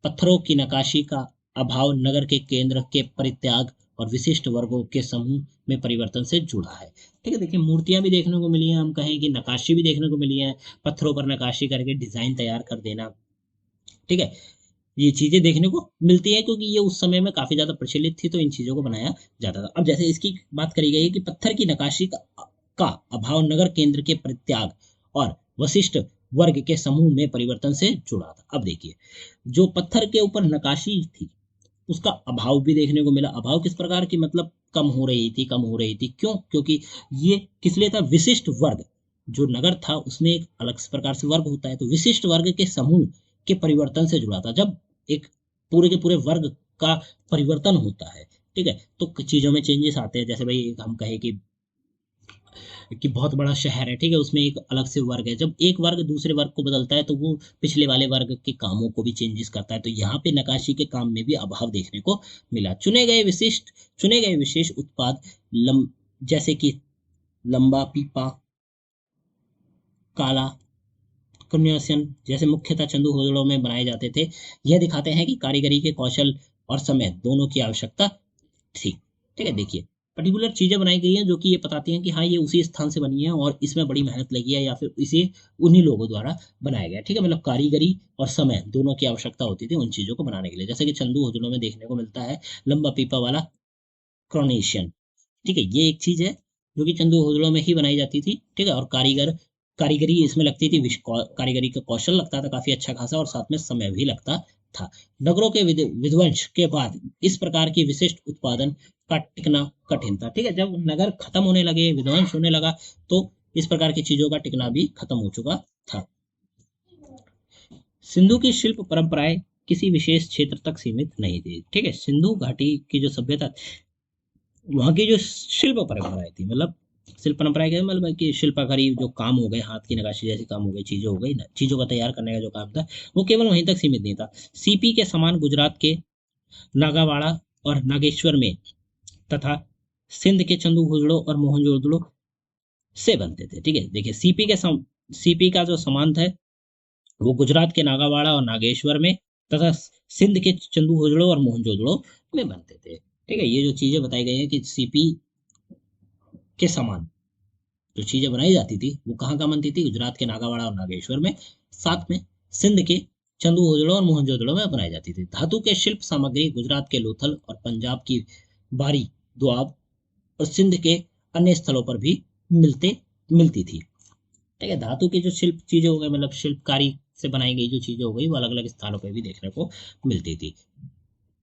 पत्थरों की नकाशी का अभाव, नगर के केंद्र के परित्याग और विशिष्ट वर्गों के समूह में परिवर्तन से जुड़ा है। ठीक है, देखिए मूर्तियां भी देखने को मिली हैं, हम कहें कि नक्काशी भी देखने को मिली है, पत्थरों पर नक्काशी करके डिजाइन तैयार कर देना। ठीक है, ये चीजें देखने को मिलती है क्योंकि ये उस समय में काफी ज्यादा प्रचलित थी, तो इन चीजों को बनाया जाता था। अब जैसे इसकी बात करी गई है कि पत्थर की नक्काशी का अभाव नगर केंद्र के परित्याग और वशिष्ठ वर्ग के समूह में परिवर्तन से जुड़ा था। अब देखिए, जो पत्थर के ऊपर नक्काशी थी उसका अभाव भी देखने को मिला। अभाव किस प्रकार की, मतलब कम हो रही थी, कम हो रही थी। क्यों? क्योंकि ये किस लिए था? विशिष्ट वर्ग, जो नगर था उसमें एक अलग प्रकार से वर्ग होता है, तो विशिष्ट वर्ग के समूह के परिवर्तन से जुड़ा था। जब एक पूरे के पूरे वर्ग का परिवर्तन होता है, ठीक है, तो चीजों में चेंजेस आते हैं। जैसे भाई हम कहे कि बहुत बड़ा शहर है, ठीक है, उसमें एक अलग से वर्ग है, जब एक वर्ग दूसरे वर्ग को बदलता है तो वो पिछले वाले वर्ग के कामों को भी चेंजेस करता है। तो यहाँ पे नक्काशी के काम में भी अभाव देखने को मिला। चुने गए विशेष उत्पाद जैसे कि लंबा पीपा, काला कन्यासन जैसे मुख्यतः चंदू होदड़ों में बनाए जाते थे। यह दिखाते हैं कि कारीगरी के कौशल और समय दोनों की आवश्यकता थी। ठीक है, देखिए पर्टिकुलर चीजें बनाई गई हैं जो कि ये बताती हैं कि हाँ ये उसी स्थान से बनी है और इसमें बड़ी मेहनत लगी है या फिर इसे उन्हीं लोगों द्वारा बनाया गया। ठीक है, मतलब कारीगरी और समय दोनों की आवश्यकता होती थी उन चीजों को बनाने के लिए। जैसे कि चंदू होदड़ों में देखने को मिलता है लंबा पीपा वाला क्रोनेशियन। ठीक है, ये एक चीज है जो कि चंदू होदड़ों में ही बनाई जाती थी। ठीक है, और कारीगरी इसमें लगती थी, कारीगरी का कौशल लगता था काफी अच्छा खासा, और साथ में समय भी लगता था। नगरों के विध्वंस के बाद इस प्रकार की विशिष्ट उत्पादन का टिकना कठिन था। ठीक है, जब नगर खत्म होने लगे, विध्वंस होने लगा, तो इस प्रकार की चीजों का टिकना भी खत्म हो चुका था। सिंधु की शिल्प परंपराएं किसी विशेष क्षेत्र तक सीमित नहीं थी। ठीक है, सिंधु घाटी की जो सभ्यता, वहाँ की जो शिल्प परंपराएं थी, मतलब शिल्प परंपराएं क्या है? मतलब कि शिल्पकारी जो काम हो गए, हाथ की नक्काशी जैसे काम हो गए, चीजें हो गई ना, चीजों का तैयार करने का जो काम था वो केवल वहीं तक सीमित नहीं था। सीपी के समान गुजरात के नागावाड़ा और नागेश्वर में तथा सिंध के चंदू हुजड़ो और मोहनजोदड़ो से बनते थे। ठीक है, देखिए सीपी का जो समान था वो गुजरात के नागावाड़ा और नागेश्वर में तथा सिंध के चंदू हुजड़ो और मोहनजोदड़ो में बनते थे। ठीक है, ये जो चीजें बताई गई है कि सीपी के समान जो चीजें बनाई जाती थी वो कहाँ कहाँ बनती थी? गुजरात के नागावाड़ा और नागेश्वर में, साथ में सिंध के चंदू होजड़ो और मोहनजोदड़ो में बनाई जाती थी। धातु के शिल्प सामग्री गुजरात के लोथल और पंजाब की बारी दुआब और सिंध के अन्य स्थलों पर भी मिलती थी। ठीक है, धातु की जो शिल्प चीजें हो गई, मतलब शिल्पकारी से बनाई गई जो चीजें हो गई, वो अलग अलग स्थानों पर भी देखने को मिलती थी।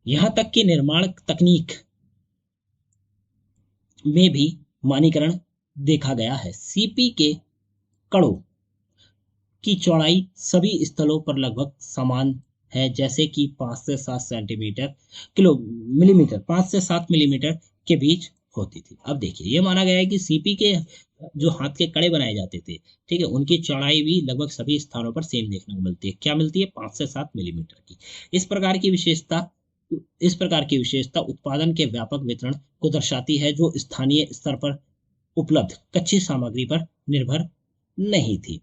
यहाँ तक कि निर्माण तकनीक में भी मानीकरण देखा गया है। सीपी के कड़ों की चौड़ाई सभी स्थलों पर लगभग समान है, जैसे कि 5 से 7 सेंटीमीटर किलो मिलीमीटर 5 से 7 मिलीमीटर के बीच होती थी। अब देखिए, ये माना गया है कि सीपी के जो हाथ के कड़े बनाए जाते थे, ठीक है, उनकी चौड़ाई भी लगभग सभी स्थानों पर सेम देखने को मिलती है। क्या मिलती है? 5 से 7 मिलीमीटर की। इस प्रकार की विशेषता उत्पादन के व्यापक वितरण को दर्शाती है, जो स्थानीय स्तर पर उपलब्ध कच्ची सामग्री पर निर्भर नहीं थी।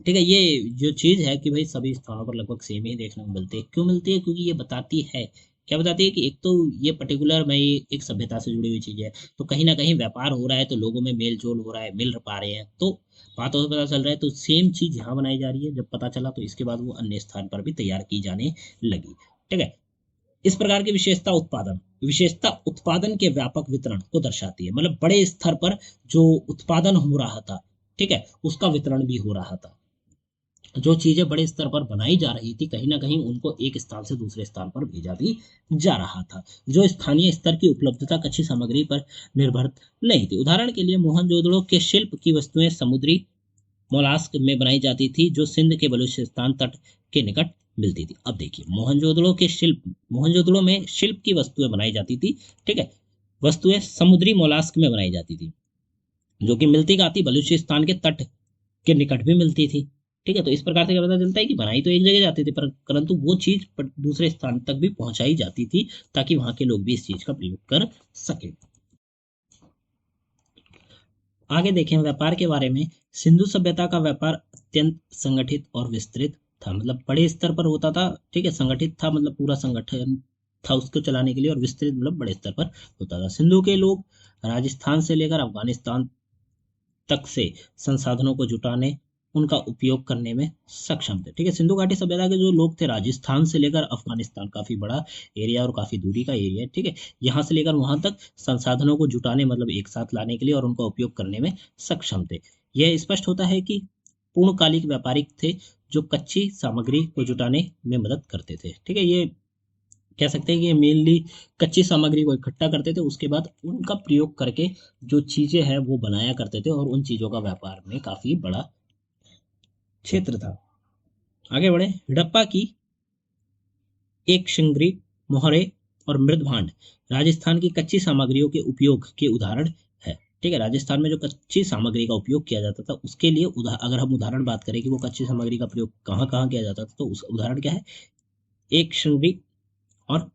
ठीक है, ये जो चीज है कि भाई सभी स्थानों पर लगभग सेम ही देखने को मिलती है। क्यों मिलती है? क्योंकि ये बताती है, क्या बताती है कि एक तो ये पर्टिकुलर में एक सभ्यता से जुड़ी हुई चीज है, तो कहीं ना कहीं व्यापार हो रहा है, तो लोगों में मेल जोल हो रहा है, मिल पा रहे हैं, तो बातों से पता चल रहा है, तो सेम चीज यहाँ बनाई जा रही है। जब पता चला तो इसके बाद वो अन्य स्थान पर भी तैयार की जाने लगी। ठीक है, इस प्रकार की विशेषता उत्पादन के व्यापक वितरण को दर्शाती है, मतलब बड़े स्तर पर जो उत्पादन हो रहा था, ठीक है, उसका वितरण भी हो रहा था। जो चीजें बड़े स्तर पर बनाई जा रही थी, कहीं ना कहीं उनको एक स्थान से दूसरे स्थान पर भेजा भी जा रहा था, जो स्थानीय स्तर की उपलब्धता कच्ची सामग्री पर निर्भर नहीं थी। उदाहरण के लिए मोहनजोदड़ो के शिल्प की वस्तुएं समुद्री मोलास्क में बनाई जाती थी, जो सिंध के बलूचिस्तान तट के निकट मिलती थी। अब देखिए, मोहनजोदड़ो में शिल्प की वस्तुएं बनाई जाती थी। ठीक है, वस्तुएं समुद्री मोलास्क में बनाई जाती थी, जो कि मिलती कहाँ थी? बलूचिस्तान के तट के निकट भी मिलती थी। ठीक है, तो इस प्रकार से क्या पता चलता है कि बनाई तो एक जगह जाती थी, परंतु वो चीज दूसरे स्थान तक भी पहुंचाई जाती थी, ताकि वहां के लोग भी इस चीज का प्रयोग कर सके। आगे देखें व्यापार के बारे में। सिंधु सभ्यता का व्यापार अत्यंत संगठित और विस्तृत था, मतलब बड़े स्तर पर होता था। ठीक है, संगठित था, मतलब पूरा संगठन था उसको चलाने के लिए, और विस्तृत मतलब बड़े स्तर पर होता था। सिंधु के लोग राजस्थान से लेकर अफगानिस्तान तक से संसाधनों को जुटाने, उनका उपयोग करने में सक्षम थे। ठीक है, सिंधु घाटी सभ्यता के जो लोग थे, राजस्थान से लेकर अफगानिस्तान, काफी बड़ा एरिया और काफी दूरी का एरिया है। ठीक है, यहाँ से लेकर वहां तक संसाधनों को जुटाने मतलब एक साथ लाने के लिए और उनका उपयोग करने में सक्षम थे। यह स्पष्ट होता है कि पूर्णकालिक व्यापारिक थे जो कच्ची सामग्री को जुटाने में मदद करते थे। ठीक है, ये कह सकते हैं कि ये मेनली कच्ची सामग्री को इकट्ठा करते थे, उसके बाद उनका प्रयोग करके जो चीजें हैं वो बनाया करते थे, और उन चीजों का व्यापार में काफी बड़ा क्षेत्र था। आगे बढ़े, हड़प्पा की एक शिंगरी, मोहरे और मृदभांड राजस्थान की कच्ची सामग्रियों के उपयोग के उदाहरण है। ठीक है, राजस्थान में जो कच्ची सामग्री का उपयोग किया जाता था उसके लिए अगर हम उदाहरण बात करें कि वो कच्ची सामग्री का प्रयोग कहाँ कहाँ किया जाता था, तो उस उदाहरण क्या है, एक शिंगरी और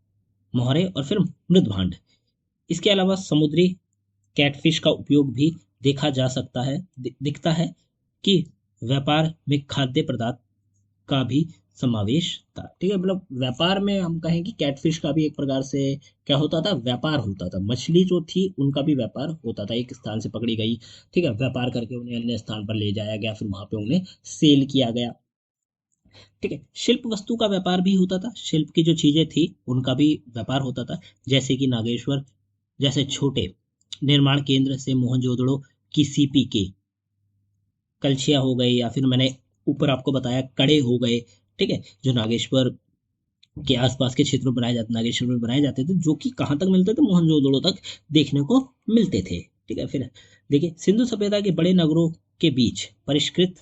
मोहरे और फिर मृदभांड। इसके अलावा समुद्री कैटफिश का उपयोग भी देखा जा सकता है, दिखता है कि व्यापार में खाद्य पदार्थ का भी समावेश था। ठीक है, मतलब व्यापार में हम कहें कि कैटफिश का भी एक प्रकार से क्या होता था, व्यापार होता था। मछली जो थी उनका भी व्यापार होता था, एक स्थान से पकड़ी गई, ठीक है, व्यापार करके उन्हें अन्य स्थान पर ले जाया गया, फिर वहां पे उन्हें सेल किया गया। ठीक है, शिल्प वस्तु का व्यापार भी होता था, शिल्प की जो चीजें थी उनका भी व्यापार होता था, जैसे कि नागेश्वर जैसे छोटे निर्माण केंद्र से मोहनजोदड़ो की सीपी के कलछिया हो गई, या फिर मैंने ऊपर आपको बताया कड़े हो गए। ठीक है, जो नागेश्वर के आसपास के क्षेत्रों में बनाए जाते, नागेश्वर में बनाए जाते थे, जो कि कहाँ तक मिलते थे, मोहनजोदड़ो तक देखने को मिलते थे। ठीक है, फिर देखिए, सिंधु सभ्यता के बड़े नगरों के बीच परिष्कृत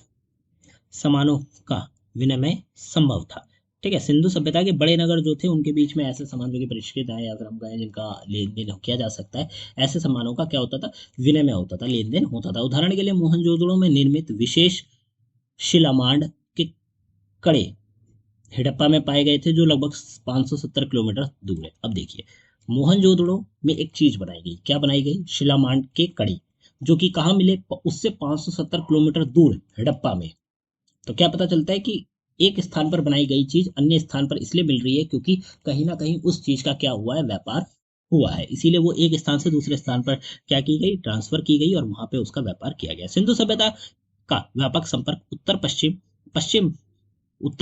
सामानों का विनिमय संभव था। ठीक है, सिंधु सभ्यता के बड़े नगर जो थे उनके बीच में ऐसे सामान जो कि परिष्कृत है, या फिर हम कहें जिनका लेन देन किया जा सकता है, ऐसे सामानों का क्या होता था, विनिमय होता था, लेन देन होता था। उदाहरण के लिए मोहनजोदड़ो में निर्मित विशेष शिलामांड के कड़े हड़प्पा में पाए गए थे, जो लगभग 570 किलोमीटर दूर है। अब देखिए, मोहनजोदड़ो में एक चीज बनाई गई, क्या बनाई गई, शिलामांड के कड़े, जो कि कहाँ मिले, उससे 570 किलोमीटर दूर हड़प्पा में। तो क्या पता चलता है कि एक स्थान पर बनाई गई चीज अन्य स्थान पर इसलिए मिल रही है क्योंकि कहीं ना कहीं उस चीज का क्या हुआ है, व्यापार हुआ है, इसीलिए वो एक स्थान से दूसरे स्थान पर क्या की गई, ट्रांसफर की गई, और वहां पे उसका व्यापार किया गया। सिंधु सभ्यता का व्यापक संपर्क उत्तर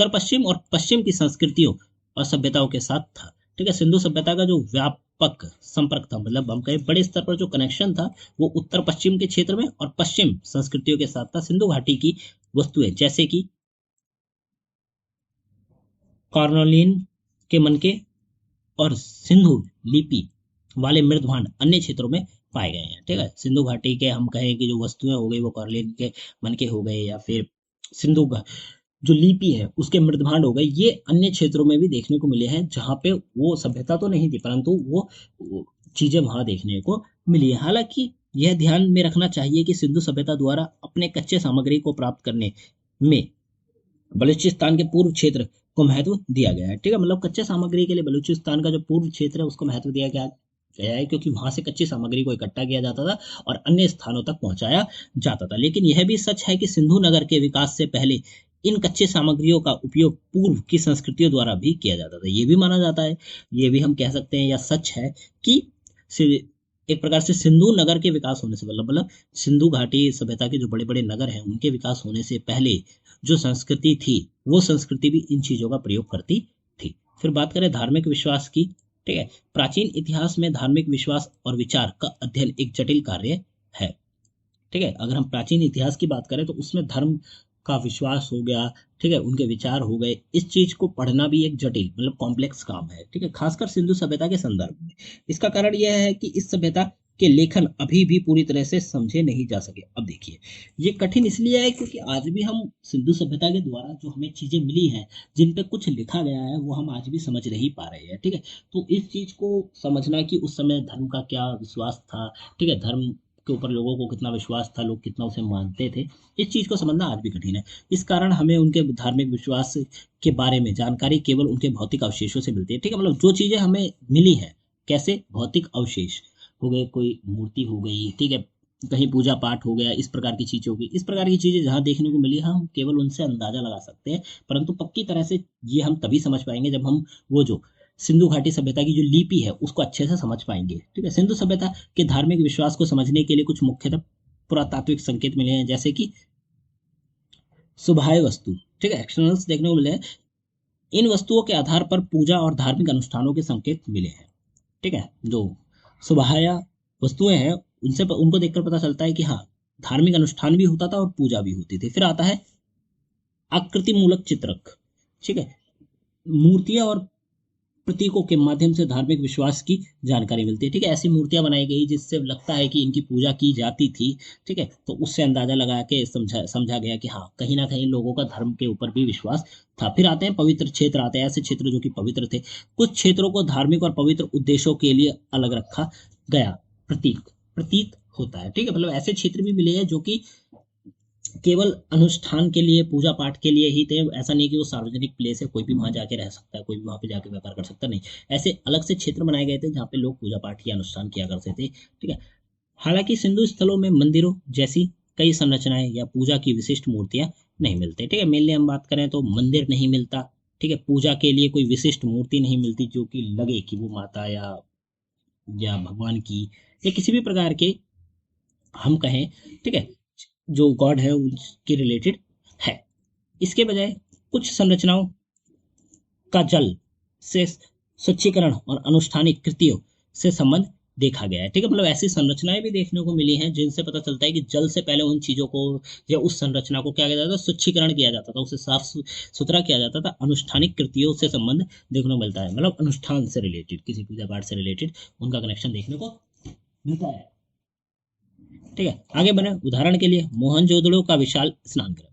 पश्चिम और पश्चिम की संस्कृतियों और सभ्यताओं के साथ था। ठीक है, सिंधु सभ्यता का जो व्यापक संपर्क था, मतलब हम कहें बड़े स्तर पर जो कनेक्शन था, वो उत्तर पश्चिम के क्षेत्र में और पश्चिम संस्कृतियों के साथ था। सिंधु घाटी की वस्तुएं जैसे कि कॉर्नोलिन के मनके और सिंधु लिपि वाले मृदभांड अन्य क्षेत्रों में पाए गए हैं। ठीक है, सिंधु घाटी के हम कहें कि जो वस्तुएं हो गई वो कॉर्नोलिन के मनके हो गए, या फिर सिंधु जो लिपि है उसके मृदभांड हो गए, ये अन्य क्षेत्रों में भी देखने को मिले हैं, जहां पे वो सभ्यता तो नहीं थी परंतु वो चीजें वहां देखने को मिली है। हालांकि यह ध्यान में रखना चाहिए कि सिंधु सभ्यता द्वारा अपने कच्चे सामग्री को प्राप्त करने में बलूचिस्तान के पूर्व क्षेत्र को महत्व दिया गया है। ठीक है, मतलब कच्चे सामग्री के लिए बलूचिस्तान का जो पूर्व क्षेत्र है उसको महत्व दिया गया है, क्योंकि वहां से कच्ची सामग्री को इकट्ठा किया जाता था और अन्य स्थानों तक पहुंचाया जाता था। लेकिन यह भी सच है कि सिंधु नगर के विकास से पहले इन कच्चे सामग्रियों का उपयोग पूर्व की संस्कृतियों द्वारा भी किया जाता था, ये भी माना जाता है, ये भी हम कह सकते हैं या सच है कि एक प्रकार से सिंधु नगर के विकास होने से मतलब सिंधु घाटी सभ्यता के जो बड़े बड़े नगर हैं उनके विकास होने से पहले जो संस्कृति थी वो संस्कृति भी इन चीजों का प्रयोग करती थी। फिर बात करें धार्मिक विश्वास की। ठीक है, प्राचीन इतिहास में धार्मिक विश्वास और विचार का अध्ययन एक जटिल कार्य है। ठीक है, अगर हम प्राचीन इतिहास की बात करें तो उसमें धर्म का विश्वास हो गया, ठीक है, उनके विचार हो गए, इस चीज को पढ़ना भी एक जटिल मतलब कॉम्प्लेक्स काम है। ठीक है, खासकर सिंधु सभ्यता के संदर्भ में। इसका कारण यह है कि इस सभ्यता के लेखन अभी भी पूरी तरह से समझे नहीं जा सके। अब देखिए, ये कठिन इसलिए है क्योंकि आज भी हम सिंधु सभ्यता के द्वारा जो हमें चीजें मिली हैं, जिन पे कुछ लिखा गया है, वो हम आज भी समझ नहीं पा रहे हैं। ठीक है, तो इस चीज को समझना कि उस समय धर्म का क्या विश्वास था, ठीक है, धर्म के ऊपर लोगों को कितना विश्वास था, लोग कितना उसे मानते थे, इस चीज को समझना आज भी कठिन है। इस कारण हमें उनके धार्मिक विश्वास के बारे में जानकारी केवल उनके भौतिक अवशेषों से मिलती है। ठीक है, मतलब जो चीजें हमें मिली है, कैसे, भौतिक अवशेष हो गए, कोई मूर्ति हो गई, ठीक है, कहीं पूजा पाठ हो गया, इस प्रकार की चीजें हो गई, इस प्रकार की चीजें जहां देखने को मिली हम केवल उनसे अंदाजा लगा सकते हैं, परंतु पक्की तरह से ये हम तभी समझ पाएंगे जब हम वो जो सिंधु घाटी सभ्यता की जो लिपि है उसको अच्छे से समझ पाएंगे। ठीक है, सिंधु सभ्यता के धार्मिक विश्वास को समझने के लिए कुछ मुख्यतः पुरातात्विक संकेत मिले हैं, जैसे कि सुबाह्य वस्तु, ठीक है, एक्सटर्नल्स देखने को मिले हैं। इन वस्तुओं के आधार पर पूजा और धार्मिक अनुष्ठानों के संकेत मिले हैं। ठीक है, जो सुबाह्य वस्तुएं हैं उनको देखकर पता चलता है कि हाँ, धार्मिक अनुष्ठान भी होता था और पूजा भी होती थी। फिर आता है आकृति मूलक चित्रक। ठीक है, मूर्तियां और प्रतीकों के माध्यम से धार्मिक विश्वास की जानकारी मिलती है। ठीक है, ऐसी मूर्तियां बनाई गई जिससे लगता है कि इनकी पूजा की जाती थी। ठीक है, तो उससे अंदाजा लगा के समझा गया कि हाँ, कहीं ना कहीं लोगों का धर्म के ऊपर भी विश्वास था। फिर आते हैं पवित्र क्षेत्र, आते हैं ऐसे क्षेत्र जो कि पवित्र थे। कुछ क्षेत्रों को धार्मिक और पवित्र उद्देश्यों के लिए अलग रखा गया प्रतीत होता है। ठीक है, मतलब ऐसे क्षेत्र भी मिले हैं जो कि केवल अनुष्ठान के लिए, पूजा पाठ के लिए ही थे। ऐसा नहीं कि वो सार्वजनिक प्लेस है, कोई भी वहां जाके रह सकता है, कोई भी वहां पे जाके व्यापार कर सकता, नहीं। ऐसे अलग से क्षेत्र बनाए गए थे जहाँ पे लोग पूजा पाठ या अनुष्ठान किया करते थे। ठीक है, हालांकि सिंधु स्थलों में मंदिरों जैसी कई संरचनाएं या पूजा की विशिष्ट मूर्तियां नहीं मिलती। ठीक है, मेनली हम बात करें तो मंदिर नहीं मिलता। ठीक है, पूजा के लिए कोई विशिष्ट मूर्ति नहीं मिलती जो कि लगे कि वो माता या भगवान की या किसी भी प्रकार के हम कहें, ठीक है, जो गॉड है उसके रिलेटेड है। इसके बजाय कुछ संरचनाओं का जल से स्वच्छीकरण और अनुष्ठानिक कृतियों से संबंध देखा गया है। ठीक है, मतलब ऐसी संरचनाएं भी देखने को मिली हैं जिनसे पता चलता है कि जल से पहले उन चीजों को या उस संरचना को क्या किया जाता था, स्वच्छीकरण किया जाता था, उसे साफ सुथरा किया जाता था। अनुष्ठानिक कृतियों से संबंध देखने को मिलता है, मतलब अनुष्ठान से रिलेटेड, किसी पूजा पाठ से रिलेटेड उनका कनेक्शन देखने को मिलता है। ठीक है, आगे बढ़े। उदाहरण के लिए मोहनजोदड़ो का विशाल स्नान गृह,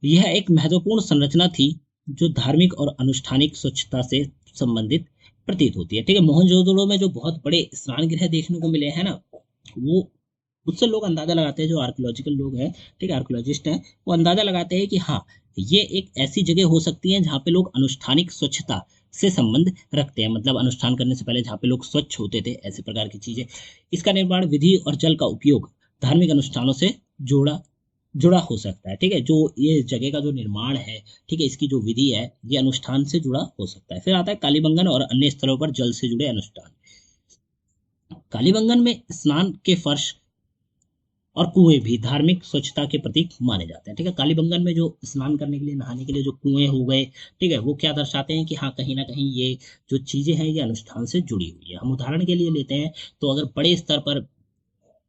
यह एक महत्वपूर्ण संरचना थी जो धार्मिक और अनुष्ठानिक स्वच्छता से संबंधित प्रतीत होती है। ठीक है, मोहनजोदड़ो में जो बहुत बड़े स्नान गृह देखने को मिले हैं ना, वो उससे लोग अंदाजा लगाते हैं, जो आर्कियोलॉजिकल लोग हैं, ठीक है, आर्कियोलॉजिस्ट हैं, वो अंदाजा लगाते हैं कि हाँ, ये एक ऐसी जगह हो सकती है जहाँ पे लोग अनुष्ठानिक स्वच्छता से संबंध रखते हैं, मतलब अनुष्ठान करने से पहले जहाँ पे लोग स्वच्छ होते थे, ऐसे प्रकार की चीजें। इसका निर्माण, विधि और जल का उपयोग धार्मिक अनुष्ठानों से जुड़ा जुड़ा हो सकता है। ठीक है, जो ये जगह का जो निर्माण है, ठीक है, इसकी जो विधि है, ये अनुष्ठान से जुड़ा हो सकता है। फिर आता है कालीबंगन और अन्य स्थलों पर जल से जुड़े अनुष्ठान। कालीबंगन में स्नान के फर्श और कुएं भी धार्मिक स्वच्छता के प्रतीक माने जाते हैं। ठीक है, कालीबंगन में जो स्नान करने के लिए, नहाने के लिए जो कुएं हो गए, ठीक है, वो क्या दर्शाते हैं कि हाँ, कहीं ना कहीं ये जो चीजें हैं ये अनुष्ठान से जुड़ी हुई है। हम उदाहरण के लिए लेते हैं तो अगर बड़े स्तर पर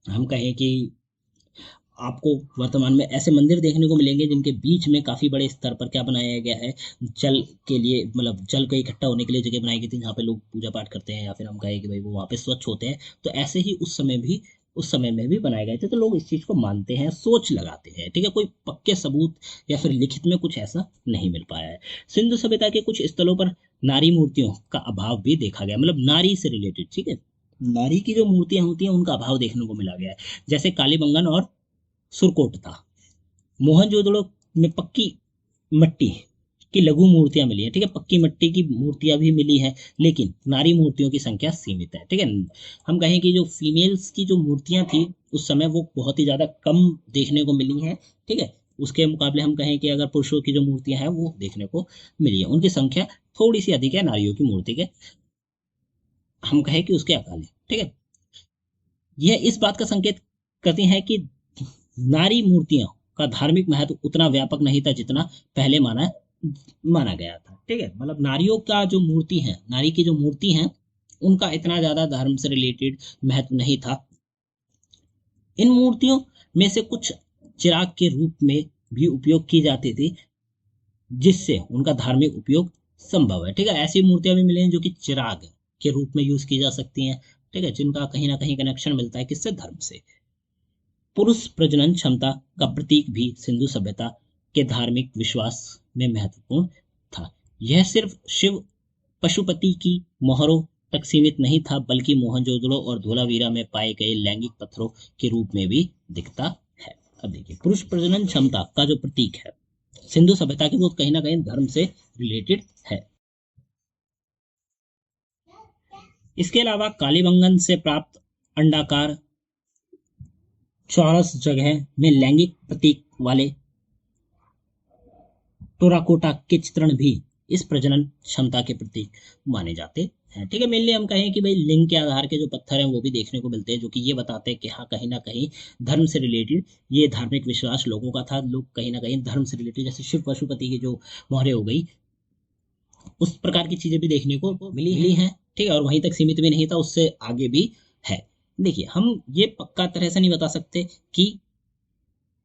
हम कहें कि आपको वर्तमान में ऐसे मंदिर देखने को मिलेंगे जिनके बीच में काफी बड़े स्तर पर क्या बनाया गया है, जल के लिए, मतलब जल को इकट्ठा होने के लिए जगह बनाई गई थी जहाँ पे लोग पूजा पाठ करते हैं, या फिर हम कहें कि भाई वो वहाँ पे स्वच्छ होते हैं। तो ऐसे ही उस समय में भी बनाए गए थे, तो लोग इस चीज को मानते हैं, सोच लगाते हैं। ठीक है, कोई पक्के सबूत या फिर लिखित में कुछ ऐसा नहीं मिल पाया है। सिंधु सभ्यता के कुछ स्थलों पर नारी मूर्तियों का अभाव भी देखा गया, मतलब नारी से रिलेटेड, ठीक है, नारी की जो मूर्तियां होती हैं उनका अभाव देखने को मिला गया है, जैसे कालीबंगन और सुरकोट था। मोहनजोदड़ो में पक्की मट्टी की लघु मूर्तियां मिली है। ठीक है, पक्की मट्टी की मूर्तियां भी मिली है, लेकिन नारी मूर्तियों की संख्या सीमित है। ठीक है, हम कहें कि जो फीमेल्स की जो मूर्तियां थी उस समय वो बहुत ही ज्यादा कम देखने को मिली हैं। ठीक है, उसके मुकाबले हम कहें कि अगर पुरुषों की जो मूर्तियां हैं वो देखने को मिली है, उनकी संख्या थोड़ी सी अधिक है नारियों की मूर्ति के, हम कहें कि उसके अकाले। ठीक है, यह इस बात का संकेत करती है कि नारी मूर्तियों का धार्मिक महत्व उतना व्यापक नहीं था जितना पहले माना गया था। ठीक है, मतलब नारियों का जो मूर्ति है, नारी की जो मूर्ति है, उनका इतना ज्यादा धर्म से रिलेटेड महत्व नहीं था। इन मूर्तियों में से कुछ चिराग के रूप में भी उपयोग की जाती थी, जिससे उनका धार्मिक उपयोग संभव है। ठीक है, ऐसी मूर्तियां भी मिली हैं जो कि चिराग के रूप में यूज की जा सकती हैं। ठीक है, जिनका कहीं ना कहीं कनेक्शन मिलता है किससे, धर्म से। पुरुष प्रजनन क्षमता का प्रतीक भी सिंधु सभ्यता के धार्मिक विश्वास में महत्वपूर्ण था। यह सिर्फ शिव पशुपति की मोहरों तक सीमित नहीं था, बल्कि मोहनजोदड़ो और धोलावीरा में पाए गए लैंगिक पत्थरों के रूप में भी दिखता है। अब देखिए, पुरुष प्रजनन क्षमता का जो प्रतीक है सिंधु सभ्यता के, वो कहीं ना कहीं धर्म से रिलेटेड है। इसके अलावा कालीबंगन से प्राप्त अंडाकार चौरस जगह में लैंगिक प्रतीक वाले टेराकोटा के चित्रण भी इस प्रजनन क्षमता के प्रतीक माने जाते हैं। ठीक है, मेनली हम कहें कि भाई लिंग के आधार के जो पत्थर हैं वो भी देखने को मिलते हैं, जो कि ये बताते हैं कि हाँ कहीं ना कहीं धर्म से रिलेटेड ये धार्मिक विश्वास लोगों का था। लोग कहीं ना कहीं धर्म से रिलेटेड, जैसे शिव पशुपति की जो मोहरें हो गई, उस प्रकार की चीजें भी देखने को मिली हैं। ठीक है, और वहीं तक सीमित भी नहीं था, उससे आगे भी है। देखिए, हम ये पक्का तरह से नहीं बता सकते कि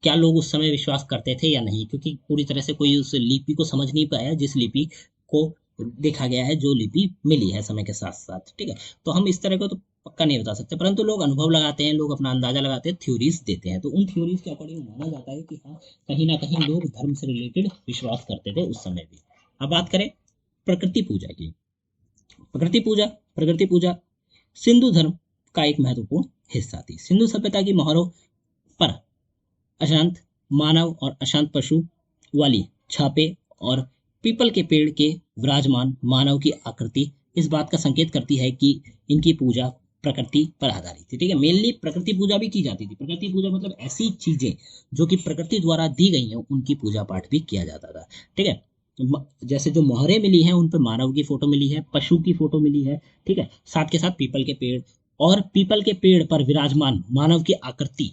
क्या लोग उस समय विश्वास करते थे या नहीं, क्योंकि पूरी तरह से कोई उस लिपि को समझ नहीं पाया जिस लिपि को देखा गया है, जो लिपि मिली है समय के साथ साथ। ठीक है, तो हम इस तरह को तो पक्का नहीं बता सकते, परंतु लोग अनुभव लगाते हैं, लोग अपना अंदाजा लगाते हैं, थ्योरीज देते हैं। तो उन थ्योरीज के अकॉर्डिंग माना जाता है कि हाँ कहीं ना कहीं लोग धर्म से रिलेटेड विश्वास करते थे उस समय भी। अब बात करें प्रकृति पूजा की। प्रकृति पूजा सिंधु धर्म का एक महत्वपूर्ण हिस्सा थी। सिंधु सभ्यता की मोहरों पर अशांत मानव और अशांत पशु वाली छापे और पीपल के पेड़ के विराजमान मानव की आकृति इस बात का संकेत करती है कि इनकी पूजा प्रकृति पर आधारित थी। ठीक है, मेनली प्रकृति पूजा भी की जाती थी। प्रकृति पूजा मतलब ऐसी चीजें जो कि प्रकृति द्वारा दी गई हैं, उनकी पूजा पाठ भी किया जाता था। ठीक है, जैसे जो मोहरें मिली हैं उन पर मानव की फोटो मिली है, पशु की फोटो मिली है। ठीक है, साथ के साथ पीपल के पेड़ और पीपल के पेड़ पर विराजमान मानव की आकृति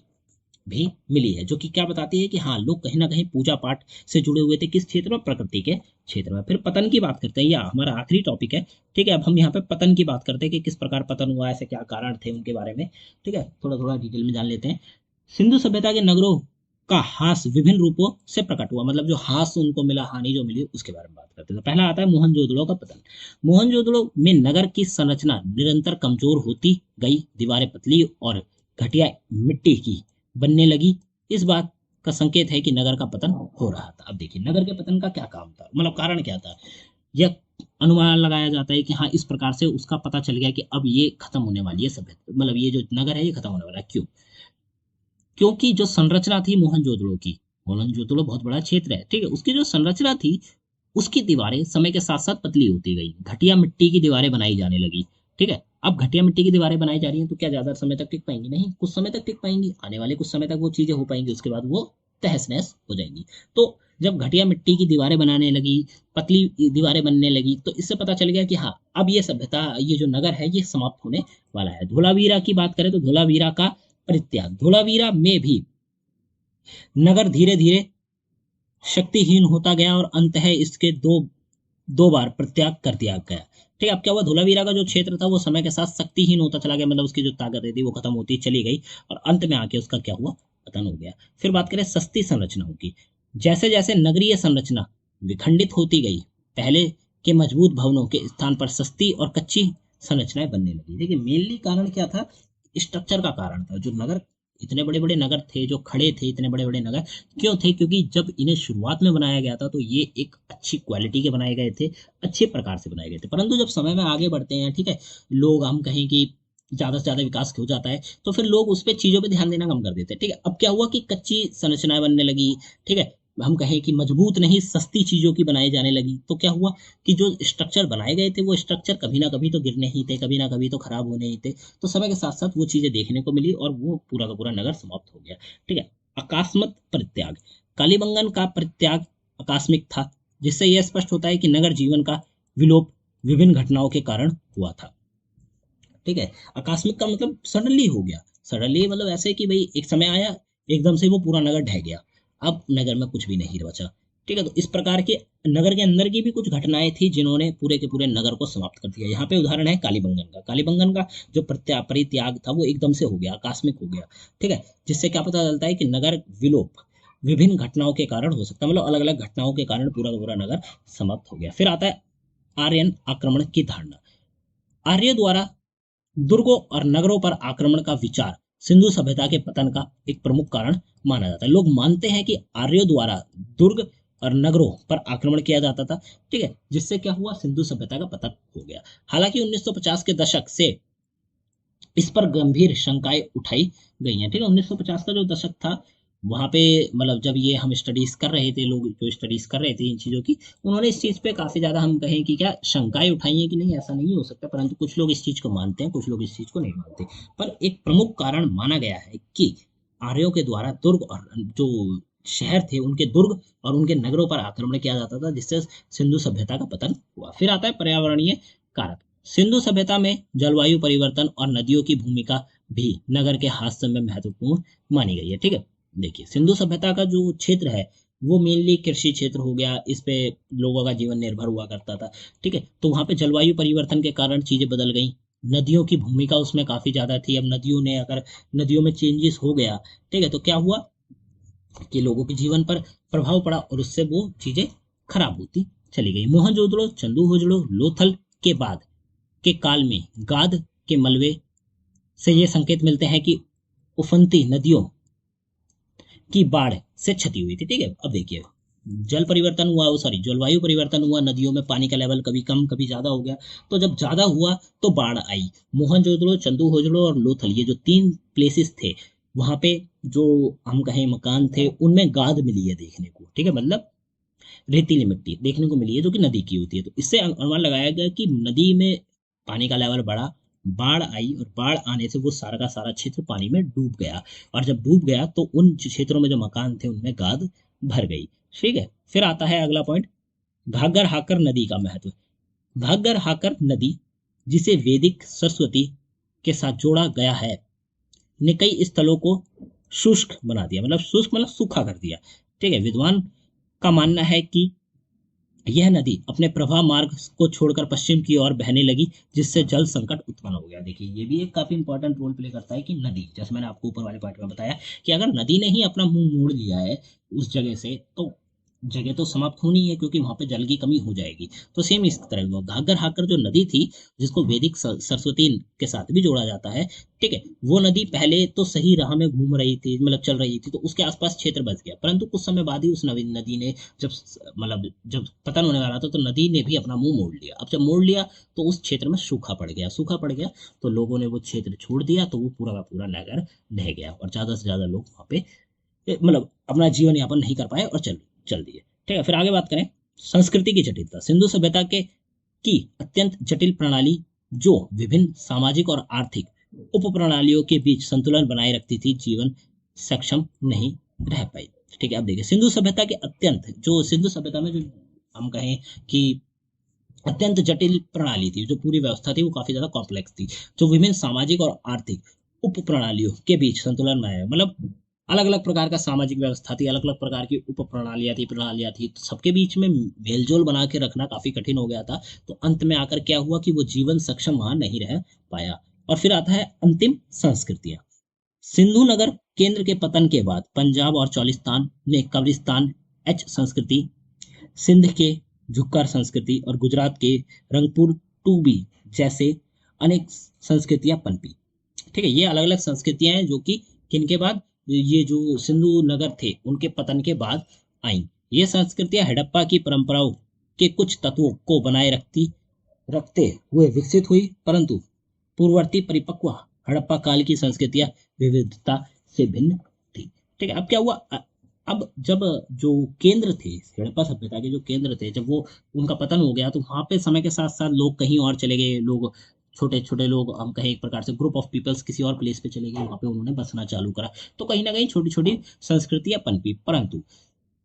भी मिली है, जो कि क्या बताती है कि हाँ लोग कहीं ना कहीं पूजा पाठ से जुड़े हुए थे। किस क्षेत्र में? प्रकृति के क्षेत्र में। फिर पतन की बात करते हैं, या हमारा आखिरी टॉपिक है। ठीक है, अब हम यहाँ पे पतन की बात करते हैं कि किस प्रकार पतन हुआ, ऐसे क्या कारण थे उनके बारे में। ठीक है, थोड़ा थोड़ा डिटेल में जान लेते हैं। सिंधु सभ्यता के नगरों का हास विभिन्न रूपों से प्रकट हुआ, मतलब जो हास उनको मिला, हानि जो मिली, उसके बारे में बात करते हैं। तो पहला आता है मोहनजोदड़ो का पतन। मोहनजोदड़ो में नगर की संरचना निरंतर कमजोर होती गई, दीवारें पतली और घटिया मिट्टी की बनने लगी। इस बात का संकेत है कि नगर का पतन हो रहा था। अब देखिए, नगर के पतन का क्या काम था, मतलब कारण क्या था। यह अनुमान लगाया जाता है कि हाँ इस प्रकार से उसका पता चल गया कि अब ये खत्म होने वाली है सभ्यता, मतलब ये जो नगर है ये खत्म होने वाला है। क्यों? क्योंकि जो संरचना थी मोहनजोदड़ो की, मोहनजोदड़ो बहुत बड़ा क्षेत्र है। ठीक है, उसकी जो संरचना थी, उसकी दीवारें समय के साथ साथ पतली होती गई, घटिया मिट्टी की दीवारें बनाई जाने लगी। ठीक है, अब घटिया मिट्टी की दीवारें बनाई जा रही हैं तो क्या ज्यादा समय तक टिक पाएंगी? नहीं, कुछ समय तक टिक पाएंगी, आने वाले कुछ समय तक वो चीजें हो पाएंगी, उसके बाद वो तहस नहस हो जाएंगी। तो जब घटिया मिट्टी की दीवारें बनाने लगी, पतली दीवारें बनने लगी, तो इससे पता चल गया कि हाँ अब ये सभ्यता, ये जो नगर है ये समाप्त होने वाला है। धोलावीरा की बात करें तो धोलावीरा का परित्याग, धोलावीरा में भी नगर धीरे धीरे शक्तिहीन होता गया और अंत है इसके दो दो बार परित्याग कर दिया गया। ठीक है, अब क्या हुआ, धोलावीरा का जो क्षेत्र था वो समय के साथ शक्तिहीन होता चला गया, मतलब उसकी जो ताकत थी वो खत्म होती चली गई, और अंत में आके उसका क्या हुआ, पतन हो गया। फिर बात करें सस्ती संरचनाओं की। जैसे जैसे नगरीय संरचना विखंडित होती गई, पहले के मजबूत भवनों के स्थान पर सस्ती और कच्ची संरचनाएं बनने लगी। देखिए, मेनली कारण क्या था, स्ट्रक्चर का कारण था। जो नगर, इतने बड़े बड़े नगर थे जो खड़े थे, इतने बड़े बड़े नगर क्यों थे? क्योंकि जब इन्हें शुरुआत में बनाया गया था तो ये एक अच्छी क्वालिटी के बनाए गए थे, अच्छे प्रकार से बनाए गए थे। परंतु जब समय में आगे बढ़ते हैं, ठीक है, लोग, हम कहें कि ज्यादा से ज्यादा विकास हो जाता है, तो फिर लोग उस पर चीजों पे ध्यान देना कम कर देते हैं। ठीक है, अब क्या हुआ कि कच्ची संरचनाएं बनने लगी। ठीक है, हम कहें कि मजबूत नहीं सस्ती चीजों की बनाई जाने लगी, तो क्या हुआ कि जो स्ट्रक्चर बनाए गए थे वो स्ट्रक्चर कभी ना कभी तो गिरने ही थे, कभी ना कभी तो खराब होने ही थे। तो समय के साथ साथ वो चीजें देखने को मिली और वो पूरा का पूरा नगर समाप्त हो गया। ठीक है, अकस्मात परित्याग, कालीबंगन का परित्याग आकस्मिक था, जिससे यह स्पष्ट होता है कि नगर जीवन का विलोप विभिन्न घटनाओं के कारण हुआ था। ठीक है, आकस्मिक का मतलब सडनली हो गया। सडनली मतलब ऐसे कि भाई एक समय आया, एकदम से वो पूरा नगर ढह गया, अब नगर में कुछ भी नहीं बचा। ठीक है, तो इस प्रकार के नगर के अंदर की भी कुछ घटनाएं थी जिन्होंने पूरे के पूरे नगर को समाप्त कर दिया। यहाँ पे उदाहरण है कालीबंगन का। कालीबंगन का जो परित्याग था वो एकदम से हो गया, आकस्मिक हो गया। ठीक है, जिससे क्या पता चलता है कि नगर विलोप विभिन्न घटनाओं के कारण हो सकता है, मतलब अलग अलग घटनाओं के कारण पूरा का पूरा नगर समाप्त हो गया। फिर आता है आर्यन आक्रमण की धारणा। आर्य द्वारा दुर्गों और नगरों पर आक्रमण का विचार सिंधु सभ्यता के पतन का एक प्रमुख कारण माना जाता है। लोग मानते हैं कि आर्यों द्वारा दुर्ग और नगरों पर आक्रमण किया जाता था। ठीक है, जिससे क्या हुआ, सिंधु सभ्यता का पतन हो गया। हालांकि 1950 के दशक से इस पर गंभीर शंकाएं उठाई गई हैं। ठीक है, 1950 का जो दशक था, वहां पे मतलब जब ये हम स्टडीज कर रहे थे, लोग जो स्टडीज कर रहे थे इन चीजों की, उन्होंने इस चीज पे काफी ज्यादा, हम कहें कि क्या, शंकाएं उठाई हैं कि नहीं ऐसा नहीं हो सकता, परंतु कुछ लोग इस चीज को मानते हैं, कुछ लोग इस चीज को नहीं मानते। पर एक प्रमुख कारण माना गया है कि आर्यों के द्वारा दुर्ग और जो शहर थे उनके दुर्ग और उनके नगरों पर आक्रमण किया जाता था, जिससे सिंधु सभ्यता का पतन हुआ। फिर आता है पर्यावरणीय कारक। सिंधु सभ्यता में जलवायु परिवर्तन और नदियों की भूमिका भी नगर के हास्य में महत्वपूर्ण मानी गई है। ठीक है, देखिए सिंधु सभ्यता का जो क्षेत्र है वो मेनली कृषि क्षेत्र हो गया, इस पे लोगों का जीवन निर्भर हुआ करता था। ठीक है, तो वहां पे जलवायु परिवर्तन के कारण चीजें बदल गई, नदियों की भूमिका उसमें काफी ज्यादा थी। अब नदियों ने अगर नदियों में चेंजेस हो गया, ठीक है, तो क्या हुआ कि लोगों के जीवन पर प्रभाव पड़ा और उससे वो चीजें खराब होती चली गई। मोहनजोदड़ो, चंदू लोथल के बाद के काल में गाद के मलबे से ये संकेत मिलते हैं कि उफनती नदियों की बाढ़ से क्षति हुई थी। ठीक है, अब देखिए जल परिवर्तन हुआ, सॉरी जलवायु परिवर्तन हुआ, नदियों में पानी का लेवल कभी कम कभी ज्यादा हो गया, तो जब ज्यादा हुआ तो बाढ़ आई। मोहनजोदड़ो, चंदू होजड़ो और लोथल, ये जो तीन प्लेसेस थे, वहां पे जो हम कहें मकान थे उनमें गाद मिली है देखने को। ठीक है, मतलब रेतीली मिट्टी देखने को मिली है जो कि नदी की होती है। तो इससे अनुमान लगाया गया कि नदी में पानी का लेवल बढ़ा, बाढ़ आई और बाढ़ आने से वो सारा का सारा क्षेत्र पानी में डूब गया, और जब डूब गया तो उन क्षेत्रों में जो मकान थे उनमें गाद भर गई। ठीक है, फिर आता है अगला पॉइंट, घाघर हाकर नदी का महत्व। घाघर हाकर नदी, जिसे वैदिक सरस्वती के साथ जोड़ा गया है, ने कई स्थलों को शुष्क बना दिया, मतलब शुष्क मतलब सूखा कर दिया। ठीक है, विद्वान का मानना है कि यह नदी अपने प्रवाह मार्ग को छोड़कर पश्चिम की ओर बहने लगी, जिससे जल संकट उत्पन्न हो गया। देखिए ये भी एक काफी इंपॉर्टेंट रोल प्ले करता है कि नदी, जैसे मैंने आपको ऊपर वाले पार्ट में बताया कि अगर नदी ने ही अपना मुंह मोड़ लिया है उस जगह से, तो जगह तो समाप्त होनी है, क्योंकि वहां पे जल की कमी हो जाएगी। तो सेम इस तरह हुआ, घाघर हाकर जो नदी थी, जिसको वैदिक सरस्वती के साथ भी जोड़ा जाता है, ठीक है, वो नदी पहले तो सही राह में घूम रही थी, मतलब चल रही थी, तो उसके आसपास क्षेत्र बच गया, परंतु कुछ समय बाद ही उस नदी ने जब मतलब जब पतन होने वाला था, तो नदी ने भी अपना मुंह मोड़ लिया। अब जब मोड़ लिया तो उस क्षेत्र में सूखा पड़ गया, सूखा पड़ गया तो लोगों ने वो क्षेत्र छोड़ दिया, तो वो पूरा का पूरा नगर ढह गया और ज्यादा से ज्यादा लोग वहां पे मतलब अपना जीवन यापन नहीं कर पाए और चल चल दिए। ठीक है, फिर आगे बात करें संस्कृति की जटिलता। सिंधु सभ्यता के की अत्यंत जटिल प्रणाली, जो विभिन्न सामाजिक और आर्थिक उप प्रणालियों के बीच संतुलन बनाए रखती थी, जीवन सक्षम नहीं रह पाई। ठीक है, अब देखिए सिंधु सभ्यता के अत्यंत, जो सिंधु सभ्यता में जो हम कहें कि अत्यंत जटिल प्रणाली थी, जो पूरी व्यवस्था थी वो काफी ज्यादा कॉम्प्लेक्स थी, जो विभिन्न सामाजिक और आर्थिक उप प्रणालियों के बीच संतुलन बनाया, मतलब अलग अलग प्रकार का सामाजिक व्यवस्था थी, अलग अलग प्रकार की उप प्रणालियां थी, तो सबके बीच में मेलजोल बना के रखना काफी कठिन हो गया था। तो अंत में आकर क्या हुआ कि वो जीवन सक्षम वहां नहीं रह पाया। और फिर आता है अंतिम संस्कृतियां। सिंधु नगर केंद्र के पतन के बाद पंजाब और चौलिस्तान ने कब्रिस्तान एच संस्कृति, सिंध के झुक्कर संस्कृति और गुजरात के रंगपुर टूबी जैसे अनेक संस्कृतियां पनपी। ठीक है, ये अलग अलग संस्कृतियां हैं जो कि किनके बाद, ये जो सिंधु नगर थे उनके पतन के बाद आई। ये संस्कृतियां हड़प्पा की परंपराओं के कुछ तत्वों को बनाए रखते हुए विकसित हुई, परंतु पूर्ववर्ती परिपक्व हड़प्पा काल की संस्कृतियां विविधता से भिन्न थी। ठीक है, अब क्या हुआ, अब जब जो केंद्र थे हड़प्पा सभ्यता के, जो केंद्र थे, जब वो उनका पतन हो गया, तो वहां पे समय के साथ साथ लोग कहीं और चले गए, लोग छोटे छोटे लोग, हम कहें एक प्रकार से ग्रुप ऑफ पीपल्स किसी और प्लेस पे चले गए, वहां पे उन्होंने बसना चालू करा, तो कहीं ना कहीं छोटी छोटी संस्कृतियां पनपी। परंतु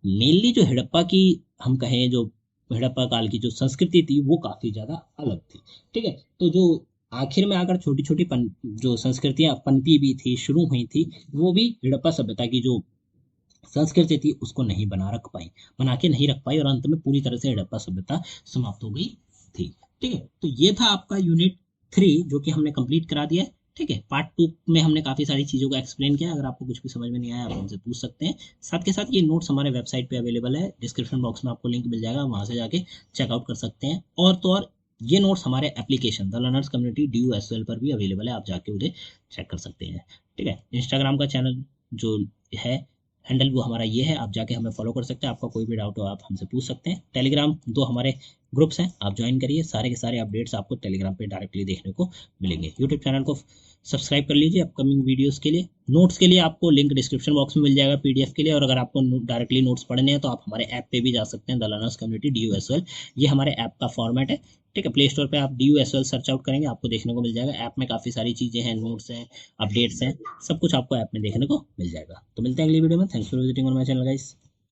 मेनली जो हड़प्पा की, हम कहें जो हड़प्पा काल की जो संस्कृति थी वो काफी ज्यादा अलग थी। ठीक है, तो जो आखिर में आकर छोटी छोटी जो संस्कृतियां पनपी भी थी, शुरू हुई थी, वो भी हड़प्पा सभ्यता की जो संस्कृति थी उसको नहीं बना के नहीं रख पाई, और अंत में पूरी तरह से हड़प्पा सभ्यता समाप्त हो गई थी। ठीक है, तो ये था आपका यूनिट 3 जो कि हमने कंप्लीट करा दिया है। ठीक है, पार्ट 2 में हमने काफी सारी चीजों को एक्सप्लेन किया। अगर आपको कुछ भी समझ में नहीं आया आप हमसे पूछ सकते हैं। साथ के साथ ये नोट्स हमारे वेबसाइट पे अवेलेबल है, डिस्क्रिप्शन बॉक्स में आपको लिंक मिल जाएगा, वहां से जाके चेकआउट कर सकते हैं। और तो और ये नोट्स हमारे application the learners community DUSL पर भी अवेलेबल है, आप जाके उन्हें चेक कर सकते हैं। ठीक है, इंस्टाग्राम का चैनल जो है हैंडल वो हमारा ये है, आप जाके हमें फॉलो कर सकते हैं। आपका कोई भी डाउट हो आप हमसे पूछ सकते हैं। टेलीग्राम 2 हमारे ग्रुप्स हैं, आप ज्वाइन करिए, सारे के सारे अपडेट्स आपको टेलीग्राम पे डायरेक्टली देखने को मिलेंगे। यूट्यूब चैनल को सब्सक्राइब कर लीजिए अपकमिंग वीडियोस के लिए। नोट्स के लिए आपको लिंक डिस्क्रिप्शन बॉक्स में मिल जाएगा PDF के लिए, और अगर आपको डायरेक्टली नोट्स पढ़ने हैं तो आप हमारे ऐप पे भी जा सकते हैं, द लर्नर्स कम्युनिटी DUSL। ये हमारे ऐप का फॉर्मेट है। ठीक है। प्ले स्टोर पे आप DUSL सर्च आउट करेंगे, आपको देखने को मिल जाएगा। ऐप में काफ़ी सारी चीज़ें हैं, नोट्स हैं, अपडेट्स हैं, सब कुछ आपको ऐप में देखने को मिल जाएगा। तो मिलते हैं अगली वीडियो में। Thanks for visiting on my channel guys.